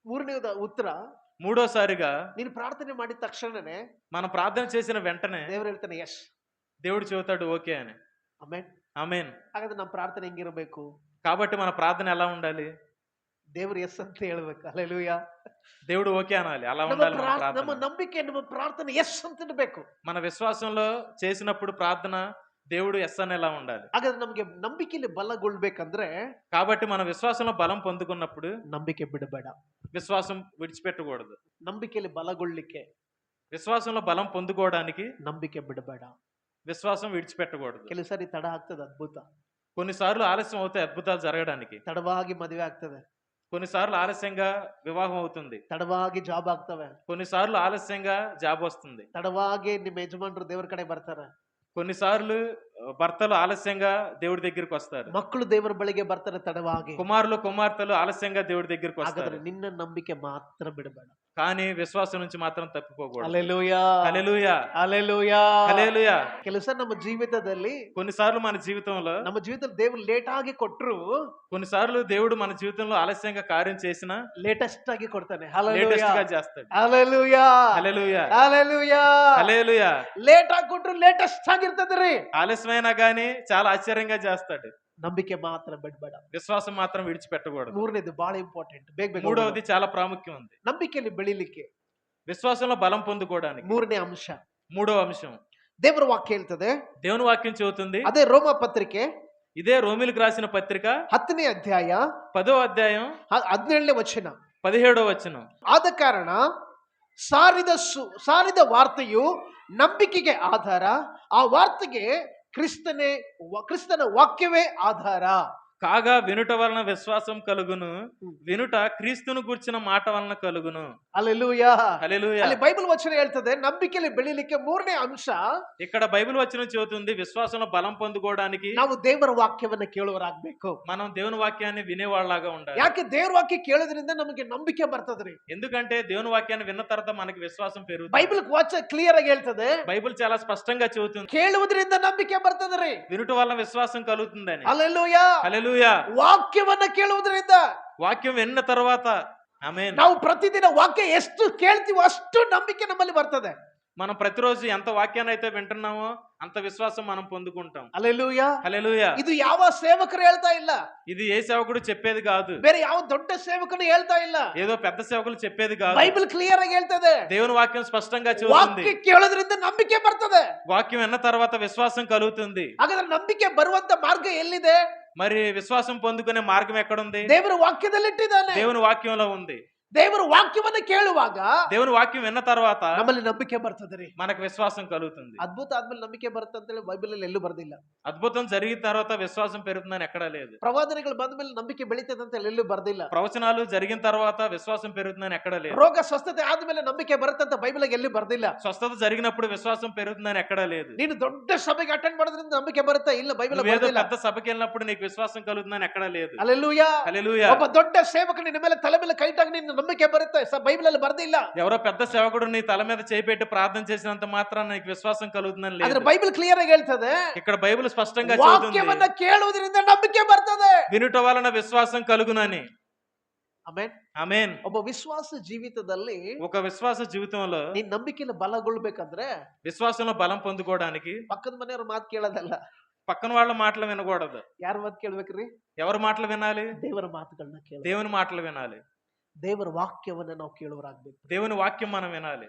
ಮೂರನೇ ಉತ್ತರ, మూడోసారిగా ನೀನು ಪ್ರಾರ್ಥನೆ ಮಾಡಿದ ತಕ್ಷಣನೇ మనం ప్రార్థన చేసిన వెంటనే ದೇವ್ರು ಹೇಳ್ತಾನೆ ಯಶ್. దేవుడు చెబుతాడు ఓకే అని. ಆಮೆನ್. ఆమేన్. ಹಾಗಾದ್ರೆ ನಮ್ಮ ಪ್ರಾರ್ಥನೆ ಹೆಂಗಿರಬೇಕು? కాబట్టి మన ప్రార్థన ఎలా ఉండాలి? ದೇವ್ರು ಎಸ್ ಅಂತ ಹೇಳ್ಬೇಕು. ಹಲ್ಲೆಲೂಯಾ. దేవుడు ఓకే అనాలి. అలా ఉండాలి మన ನಮ್ಮ ప్రార్థన. ನಂಬಿಕೆ, ನಮ್ಮ ಪ್ರಾರ್ಥನೆ ಎಸ್ ಅಂತ ಇರಬೇಕು. మన విశ్వాసంలో చేసినప్పుడు ప్రార్థన దేవుడు ఎస్ అనేలా ఉండాలి. ಹಾಗಾದ್ರೆ ನಮ್ಗೆ ನಂಬಿಕೆಯಲ್ಲಿ ಬಲಗೊಳ್ಬೇಕಂದ್ರೆ, కాబట్టి మన విశ్వాసంలో బలం పొందుకున్నప్పుడు ನಂಬಿಕೆ ಬಿಡಬೇಡ. విశ్వాసం విడిచిపెట్టకూడదు. ನಂಬಿಕೆಯಲ್ಲಿ ಬಲಗೊಳ್ಳಿಕ್ಕೆ విశ్వాసంలో బలం పొందుకోవడానికి ನಂಬಿಕೆ ಬಿಡಬೇಡ. విశ్వాసం విడిచిపెట్టకూడదు. ಕೆಲವು ಸಾರಿ ತಡ ಆಗ್ತದೆ ಅದ್ಭುತ. కొన్నిసార్లు ఆలస్యం అవుతాయి అద్భుతాలు జరగడానికి. ತಡವಾಗಿ ಮದುವೆ ಆಗ್ತದೆ. కొన్నిసార్లు ఆలస్యంగా వివాహం అవుతుంది. ತಡವಾಗಿ ಜಾಬ್ ಆಗ್ತವೆ. కొన్నిసార్లు ఆలస్యంగా జాబ్ వస్తుంది. ತಡವಾಗಿ ನಿಮ್ಮ ಯಜಮಾನರು ದೇವರ ಕಡೆ ಬರ್ತಾರೆ. కొన్నిసార్లు భర్తలు ఆలస్యంగా దేవుడి దగ్గరికి వస్తారు. ಮಕ್ಕಳು ದೇವರ ಬಳಿಗೆ ಬರ್ತಾರೆ ತಡವಾಗಿ. కుమారులు కుమార్తెలు ఆలస్యంగా దేవుడి దగ్గరికి వస్తారు. ಹಾಗಾದ್ರೆ ನಿನ್ನ ನಂಬಿಕೆ ಮಾತ್ರ ಬಿಡಬೇಡ. కానీ విశ్వాసం నుంచి మాత్రం తప్పిపోకూడదు. ಹಲ್ಲೆಲೂಯಾ. హల్లెలూయా. ಹಲ್ಲೆಲೂಯಾ. హల్లెలూయా. ಕೆಲಸ ನಮ್ಮ ಜೀವಿತದಲ್ಲಿ, కొన్నిసార్లు మన జీవితంలో ದೇವರು ಲೇಟ್ ಆಗಿ ಕೊಟ್ರು, కొన్నిసార్లు దేవుడు మన జీవితంలో ఆలస్యంగా కార్యం చేసినా ಲೇಟೆಸ್ಟ್ ಆಗಿ ಕೊಡ್ತಾನೆ. లేటెస్ట్ గా చేస్తాడు. ಹಲ್ಲೆಲೂಯಾ. హల్లెలూయా. ಹಲ್ಲೆಲೂಯಾ. హల్లెలూయా. ಲೇಟ್ ಆಗಿ ಕೊಟ್ರು ಲೇಟೆಸ್ಟ್ ಆಗಿರ್ತದ್ರಿ. ఆలస్యమైనా గానీ చాలా ఆశ్చర్యంగా చేస్తాడు. ನಂಬಿಕೆ ಮಾತ್ರ ಬಿಡಬೇಡ. విశ్వాసం మాత్రం విడిచిపెట్టకూడదు. ಮೂರನೇದು ಬಹಳ ಇಂಪಾರ್ಟೆಂಟ್. ಬೇಗ మూడవది చాలా ప్రాముఖ్యం ఉంది. ನಂಬಿಕೆಯಲ್ಲಿ ಬೆಳಿಲಿಕ್ಕೆ విశ్వాసంలో బలం పొందుకోవడానికి ಮೂರನೇ ಅಂಶ, మూడవ అంశం ದೇವರ ವಾಕ್ಯ ಹೇಳ್ತದೆ. దేవుని వాక్యం చెబుతుంది. ಅದೇ ರೋಮ ಪತ್ರಿಕೆ ఇదే రోమిలకు రాసిన పత్రిక 10ನೇ ಅಧ್ಯಾಯ 10వ అధ్యాయం 17ನೇ ವಚನ. 17వ వచనం. ಆದ ಕಾರಣ ಸಾರಿದ ವಾರ್ತೆಯು ನಂಬಿಕೆಗೆ ಆಧಾರ, ಆ ವಾರ್ತೆಗೆ ಕ್ರಿಸ್ತನ ವಾಕ್ಯವೇ ಆಧಾರ. కాగా వినుట వలన విశ్వాసం కలుగును, వినుట క్రీస్తును గూర్చిన మాట వలన కలుగును. హల్లెలూయా. హల్లెలూయా. ಅಲ್ಲಿ ಬೈಬಲ್ ವಚನ ಹೇಳ್ತದೆ ನಂಬಿಕೆಯಲ್ಲಿ ಬೆಳಿಲಿಕ್ಕೆ ಮೂರನೇ ಅಂಶ ఇక్కడ బైబిల్ వచనం చెబుతుంది విశ్వాసంలో బలం పొందుకోవడానికి ನಾವು ದೇವರ ವಾಕ್ಯವನ್ನ ಕೇಳುವರಾಗಬೇಕು. మనం దేవుని వాక్యాన్ని వినేవాళ్ళలాగా ఉండాలి. ಯಾಕೆ ದೇವರ ವಾಕ್ಯ ಕೇಳೋದ್ರಿಂದ ನಮಗೆ ನಂಬಿಕೆ ಬರ್ತದ್ರಿ. ఎందుకంటే దేవుని వాక్యాన్ని విన్న తర్వాత మనకి విశ్వాసం పెరుగుతుంది. ಬೈಬಲ್ ವಾಚ ಕ್ಲಿಯರ್ ಆಗಿ ಹೇಳ್ತದೆ, బైబిల్ చాలా స్పష్టంగా చెబుతుంది ಕೇಳುವುದರಿಂದ ನಂಬಿಕೆ ಬರ್ತದ್ರಿ. వినుట వలన విశ్వాసం కలుగుతుందని. ಹಲ್ಲೆಲೂಯಾ. హల్లెలూయా. ವಾಕ್ಯವನ್ನ ಕೇಳುವುದರಿಂದ వాక్యం విన్న తర్వాత ఆమేన్ ನಾವು ಪ್ರತಿದಿನ ವಾಕ್ಯ ಎಷ್ಟು ಕೇಳ್ತೀವೋ ಅಷ್ಟು ನಂಬಿಕೆ ನಮ್ಮಲ್ಲಿ ಬರ್ತದೆ. మనం ప్రతిరోజు ఎంత వాక్యాన్ని అయితే వింటున్నామో అంత విశ్వాసం మనం పొందుకుంటాం. ಹಲ್ಲೆಲೂಯಾ. హల్లెలూయా. ಇದು ಯಾವ ಸೇವಕರು ಹೇಳ್ತಾ ಇಲ್ಲ, ఇది ఏ సేవకుడు చెప్పేది కాదు, ಬೇರೆ ಯಾವ ದೊಡ್ಡ ಸೇವಕನು ಹೇಳ್ತಾ ಇಲ್ಲ. ఏదో పెద్ద సేవకులు చెప్పేది కాదు. ಬೈಬಲ್ ಕ್ಲಿಯರ್ ಆಗಿ ಹೇಳ್ತದೆ, దేవుని వాక్యం స్పష్టంగా చెబుతుంది ವಾಕ್ಯ ಕೇಳೋದ್ರಿಂದ ನಂಬಿಕೆ ಬರ್ತದೆ. వాక్యం విన్న తర్వాత విశ్వాసం కలుగుతుంది. ಹಾಗಾದ್ರೆ ನಂಬಿಕೆ ಬರುವಂತ ಮಾರ್ಗ ಎಲ್ಲಿದೆ? మరి విశ్వాసం పొందుకునే మార్గం ఎక్కడుంది? ದೇವರ ವಾಕ್ಯದಲ್ಲಿ ಇಟ್ಟಿದ್ದಾನೆ. దేవుని వాక్యంలో ఉంది. ದೇವರ ವಾಕ್ಯವನ್ನ ಕೇಳುವಾಗ దేవుని వాక్యం విన్న తర్వాత ನಮ್ಮಲ್ಲಿ ನಂಬಿಕೆ ಬರ್ತದೆ. మనకు విశ్వాసం కలుగుతుంది. ಅದ್ಭುತ ಆದ್ಮೇಲೆ ನಂಬಿಕೆ ಬರುತ್ತೆ ಅಂತ ಹೇಳಿ ಬೈಬಲ್ ಅಲ್ಲಿ ಎಲ್ಲೂ ಬರ್ದಿಲ್ಲ. అద్భుతం జరిగిన తర్వాత విశ్వాసం పెరుగుతుందని ఎక్కడా లేదు. ಪ್ರವಾದನೆಗಳು ಬಂದ ಮೇಲೆ ನಂಬಿಕೆ ಬೆಳೀತದೆ ಅಂತ ಎಲ್ಲೂ ಬರ್ದಿಲ್ಲ. ప్రవచనాలు జరిగిన తర్వాత విశ్వాసం పెరుగుతుందని ఎక్కడా లేదు. ರೋಗ ಸ್ವಸ್ಥತೆ ಆದ್ಮೇಲೆ ನಂಬಿಕೆ ಬರುತ್ತೆ ಅಂತ ಬೈಬಲ್ ಎಲ್ಲೂ ಬರ್ದಿಲ್ಲ. స్వస్థత జరిగినప్పుడు విశ్వాసం పెరుగుతుందని ఎక్కడా లేదు. ನೀನು ದೊಡ್ಡ ಸಭೆಗೆ ಅಟೆಂಡ್ ಮಾಡೋದ್ರಿಂದ ನಂಬಿಕೆ ಬರುತ್ತೆ, ಇಲ್ಲ ಬೈಬಲ್ నువ్వేదో ಬರ್ದಿಲ್ಲ. పెద్ద సభకి వెళ్ళినప్పుడు నీకు విశ్వాసం కలుగుతుందని ఎక్కడా లేదు. ಹಲ್ಲೆಲೂಯಾ. హల్లెలూయా. ಒಬ್ಬ ದೊಡ್ಡ ಸೇವಕ ನಿನ್ನ ಮೇಲೆ ತಲೆ ಮೇಲೆ ಕೈಟಾಗಿ ನಿನ್ನ ನಂಬಿಕೆ ಬರುತ್ತೆ, ಬೈಬಲ್ ಅಲ್ಲಿ ಬರ್ದಿಲ್ಲ. ఎవరో పెద్ద సేవకుడు నీ తల మీద చేయి పెట్టి ప్రార్థన చేసినంత మాత్రాన నీకు విశ్వాసం కలుగుతుందని లేదు. ಆದ್ರೆ ಬೈಬಲ್ ಕ್ಲಿಯರ್ ಆಗಿ ಹೇಳ್ತದೆ, ఇక్కడ బైబిల్ స్పష్టంగా చెబుతుంది ವಾಕ್ಯವನ್ನ ಕೇಳುವುದರಿಂದ ನಂಬಿಕೆ ಬರ್ತದೆ. వినుట వలన విశ్వాసం కలుగునని. ಆಮೆನ್. ఆమేన్. ಒಬ್ಬ ವಿಶ್ವಾಸ ಜೀವಿತದಲ್ಲಿ ఒక విశ్వాಸ జీవితంలో ನೀನ್ ನಂಬಿಕೆಯಲ್ಲಿ ಬಲಗೊಳ್ಬೇಕಂದ್ರೆ విశ్వాసంలో బలం పొందుకోవడానికి ಪಕ್ಕದ ಮನೆಯವ್ರ ಮಾತು ಕೇಳೋದಲ್ಲ. పక్కన వాళ్ళ మాటలు వినకూడదు. ಯಾರ ಮಾತು ಕೇಳ್ಬೇಕ್ರಿ? ఎవరి మాటలు వినాలి? ದೇವರ ಮಾತುಗಳನ್ನ ಕೇಳ. దేవుని మాటలు వినాలి. ದೇವರ ವಾಕ್ಯವನ್ನ ನಾವು ಕೇಳುವರಾಗಬೇಕು. దేవుని వాక్యం మనం వినాలి.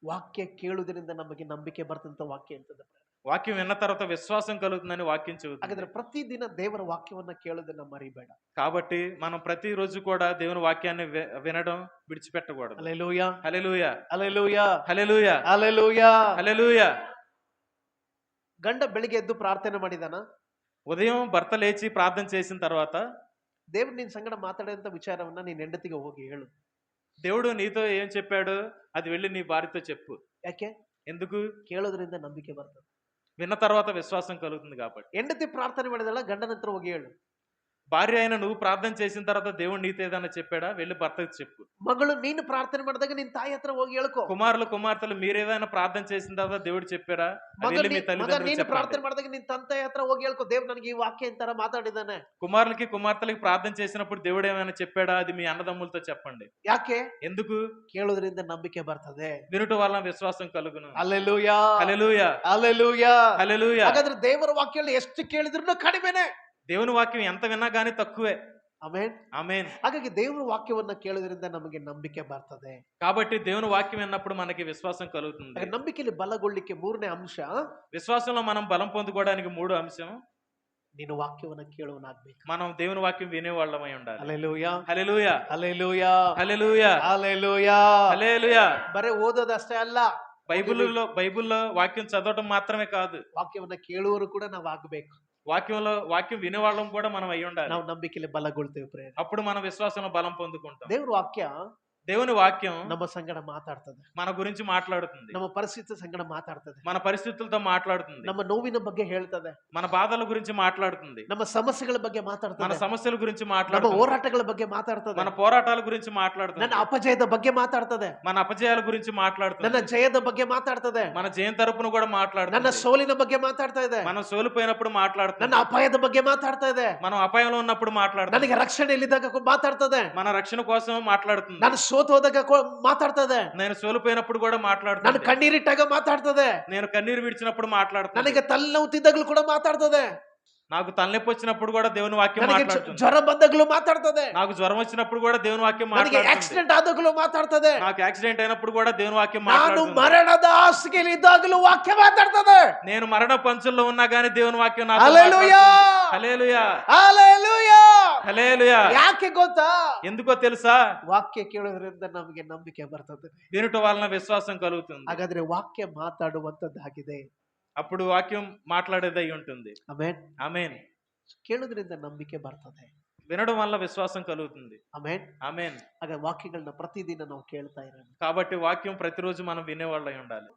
ವಾಕ್ಯ ಕೇಳುವುದರಿಂದ ನಮಗೆ ನಂಬಿಕೆ ಬರ್ತಂತ ವಾಕ್ಯ ಅಂತದೆ. వాక్యం విన్న తర్వాత విశ్వాసం కలుగుతుందని వాక్యం చెబుతుంది. ಹಾಗಾದ್ರೆ ಪ್ರತಿದಿನ ದೇವರ ವಾಕ್ಯವನ್ನ ಕೇಳೋದನ್ನ ಮರಿಬೇಡ. కాబట్టి మనం ప్రతిరోజు కూడా దేవుని వాక్యాన్ని వినడం విడిచిపెట్టకూడదు. హల్లెలూయా. హల్లెలూయా. ಹಲ್ಲೆಲೂಯಾ. హల్లెలూయా. ಹಲ್ಲೆಲೂಯಾ. హల్లెలూయా. ಗಂಡ ಬೆಳಿಗ್ಗೆ ಎದ್ದು ಪ್ರಾರ್ಥನೆ ಮಾಡಿದಾನ, ఉదయం భర్త లేచి ప్రార్థన చేసిన తర్వాత ದೇವ್ರು ನಿನ್ ಸಂಗಡ ಮಾತಾಡೋಂತ ವಿಚಾರವನ್ನ ನೀನ್ ಹೆಂಡತಿಗೆ ಹೋಗಿ ಹೇಳು. దేవుడు నీతో ఏం చెప్పాడు అది వెళ్ళి నీ భార్యతో చెప్పు. ಯಾಕೆ? ఎందుకు? ಕೇಳೋದ್ರಿಂದ ನಂಬಿಕೆ ಬರ್ತದೆ. విన్న తర్వాత విశ్వాసం కలుగుతుంది కాబట్టి. ಹೆಂಡತಿ ಪ್ರಾರ್ಥನೆ ಮಾಡಿದಲ್ಲ, ಗಂಡನ ಹತ್ರ ಹೋಗಿ ಹೇಳು. భార్య అయిన నువ్వు ప్రార్థన చేసిన తర్వాత దేవుడు నీతో ఏదైనా చెప్పాడా వెళ్ళి భర్తకు చెప్పు. ಮಗಳು ನೀನು ಪ್ರಾರ್ಥನೆ ಮಾಡಿದಾಗ ನಿನ್ ತಾಯಿ ಹತ್ರ ಹೋಗಿ ಹೇಳ್ಕೊ. కుమారులు కుమార్తెలు మీరేదైనా ప్రార్థన చేసిన తర్వాత దేవుడు చెప్పారా వెళ్ళి మీ ಮಗ తల్లిదండ్రులకు ನೀನು చెప్పండి. ಪ್ರಾರ್ಥನೆ ಮಾಡಿದಾಗ ನಿನ್ ತಂದೆ ಹತ್ರ ಹೋಗಿ ಹೇಳ್ಕೊ, ದೇವ್ರು ನನಗೆ ಈ ವಾಕ್ಯ ಇಂತರ ಮಾತಾಡಿದಾನೆ. కుమారులకి కుమార్తెలకి ప్రార్థన చేసినప్పుడు దేవుడు ఏమైనా చెప్పాడా అది మీ అన్నదమ్ములతో చెప్పండి. ಯಾಕೆ? ఎందుకు? ಕೇಳೋದ್ರಿಂದ ನಂಬಿಕೆ ಬರ್ತದೆ. వినుట వలన విశ్వాసం కలుగును. ಹಲ್ಲೆಲೂಯಾ. హల్లెలూయా. ಹಲ್ಲೆಲೂಯಾ. హల్లెలూయా. ಹಾಗಾದ್ರೆ ದೇವರ ವಾಕ್ಯಗಳು ಎಷ್ಟು ಕೇಳಿದ್ರು ಕಡಿಮೆನೆ. దేవుని వాక్యం ఎంత విన్నా గానీ తక్కువే. ಆಮೆನ್. ఆమేన్. ಹಾಗಾಗಿ ದೇವರ ವಾಕ್ಯವನ್ನ ಕೇಳೋದ್ರಿಂದ ನಮಗೆ ನಂಬಿಕೆ ಬರ್ತದೆ. కాబట్టి దేవుని వాక్యం విన్నప్పుడు మనకి విశ్వాసం కలుగుతుంది. ಹಾಗೆ ನಂಬಿಕೆಯಲ್ಲಿ ಬಲಗೊಳ್ಳಿಕ್ಕೆ ಮೂರನೇ ಅಂಶ, విశ్వాసంలో మనం బలం పొందుకోవడానికి మూడో అంశం ನೀನು ವಾಕ್ಯವನ್ನ ಕೇಳುವನಾಗಬೇಕು. మనం దేవుని వాక్యం వినేవాళ్ళమై ఉండాలి. ಹಲ್ಲೆಲೂಯಾ. హల్లెలూయా. ಹಲ್ಲೆಲೂಯಾ. హల్లెలూయా. ಹಲ್ಲೆಲೂಯಾ. హల్లెలూయా. ಬರೇ ಓದೋದಷ್ಟೇ ಅಲ್ಲ, బైబిల్లో వాక్యం చదవటం మాత్రమే కాదు, ವಾಕ್ಯವನ್ನ ಕೇಳುವವರು ಕೂಡ ನಾವು ಆಗ್ಬೇಕು. వాక్యం వినేవాళ్ళం కూడా మనం అయి ఉండాలి. ನಾವು ನಂಬಿಕೆಯಲ್ಲಿ ಬಲಗೊಳ್ತೇವೆ ಪ್ರೇರೆ. అప్పుడు మన విశ్వాసంలో బలం పొందుకుంటాం. ದೇವ್ರ ವಾಕ್ಯ దేవుని వాక్యం ನಮ್ಮ ಸಂಗಡ ಮಾತಾಡ್ತದೆ. మన గురించి మాట్లాడుతుంది. ನಮ್ಮ ಪರಿಸ್ಥಿತಿ ಸಂಗಡ ಮಾತಾಡ್ತದೆ. మన పరిస్థితులతో మాట్లాడుతుంది. ನಮ್ಮ ನೋವಿನ ಬಗ್ಗೆ ಹೇಳ್ತದೆ. మన బాధల గురించి మాట్లాడుతుంది. ನಮ್ಮ ಸಮಸ್ಯೆಗಳ ಬಗ್ಗೆ మన ಮಾತಾಡ್ತದೆ. సమస్యల గురించి ನಮ್ಮ మాట్లాడుతుంది. ಹೋರಾಟಗಳ ಬಗ್ಗೆ ಮಾತಾಡ್ತದೆ. మన పోరాటాల గురించి మాట్లాడుతుంది. ನನ್ನ ಅಪಜಯದ ಬಗ್ಗೆ ಮಾತಾಡ್ತದೆ. మన అపజయాల గురించి మాట్లాడుతుంది. ನನ್ನ ಜಯದ ಬಗ್ಗೆ ಮಾತಾಡ್ತದೆ. మన జయం తరపున కూడా ನನ್ನ మాట్లాడుతుంది. ಸೋಲಿನ ಬಗ್ಗೆ ಮಾತಾಡ್ತಾ ಇದೆ. మనం సోలిపోయినప్పుడు మాట్లాడుతుంది. ನನ್ನ ಅಪಾಯದ ಬಗ್ಗೆ ಮಾತಾಡ್ತಾ ಇದೆ. మనం అపాయంలో ఉన్నప్పుడు మాట్లాడుతుంది. ನನಗೆ ರಕ್ಷಣೆ ಇಲ್ಲಿದ್ದಾಗ ಮಾತಾಡ್ತದೆ. మన రక్షణ కోసం మాట్లాడుతుంది. ನಾನು ಸೋತು ಹೋದಾಗ ಮಾತಾಡ್ತದೆ. నేను సోలిపోయినప్పుడు కూడా ನಾನು మాట్లాడుతుంది. ಕಣ್ಣೀರಿಟ್ಟಾಗ ಮಾತಾಡ್ತದೆ. నేను కన్నీరు విడిచినప్పుడు మాట్లాడుతుంది. ನನಗೆ ತಲೆನೋವು ತಿದ್ದಾಗಲೂ ಕೂಡ ಮಾತಾಡ್ತದೆ. నాకు తలనొప్పి వచ్చినప్పుడు కూడా దేవుని వాక్యం ನನಗೆ మాట్లాడుతుంది. ಜ್ವರ ಬಂದಾಗಲೂ ಮಾತಾಡ್ತದೆ. నాకు జ్వరం వచ్చినప్పుడు కూడా దేవుని వాక్యం ನನಗೆ మాట్లాడుతుంది. ಆಕ್ಸಿಡೆಂಟ್ ಆದಾಗಲೂ ಮಾತಾಡ್ತದೆ. నాకు యాక్సిడెంట్ అయినప్పుడు కూడా దేవుని వాక్యం ನಾನು మాట్లాడుతుంది. ಮರಣದ ಹಾಸಿಗೆಯಲ್ಲಿ ಇದ್ದಾಗಲೂ ವಾಕ್ಯ ಮಾತಾಡ್ತದೆ. నేను మరణ పంచుల్లో ఉన్నా గానీ దేవుని వాక్యం నాతో హల్లెలూయా. మాట్లాడుతుంది. హల్లెలూయా. ಹಲ್ಲೆಲೂಯಾ. హల్లెలూయా. ಯಾಕೆ ಗೊತ್ತಾ? ఎందుకో తెలుసా? ವಾಕ್ಯ ಕೇಳೋದ್ರಿಂದ ನಮಗೆ ನಂಬಿಕೆ ಬರ್ತದೆ. వినుట వలన విశ్వాసం కలుగుతుంది. ಹಾಗಾದ್ರೆ ವಾಕ್ಯ ಮಾತಾಡುವಂತದ್ದಾಗಿದೆ. అప్పుడు వాక్యం మాట్లాడేదై ఉంటుంది. ಆಮೆನ್. ఆమేన్. ಕೇಳುವುದರಿಂದ ನಂಬಿಕೆ ಬರ್ತದೆ. వినడం వల్ల విశ్వాసం కలుగుతుంది. ಆಮೆನ್. ఆమేన్. ಹಾಗೆ ವಾಕ್ಯಗಳನ್ನ ಪ್ರತಿದಿನ ನಾವು ಕೇಳ್ತಾ ಇರೋಣ. కాబట్టి వాక్యం ప్రతిరోజు మనం వినేవాళ్ళై ఉండాలి.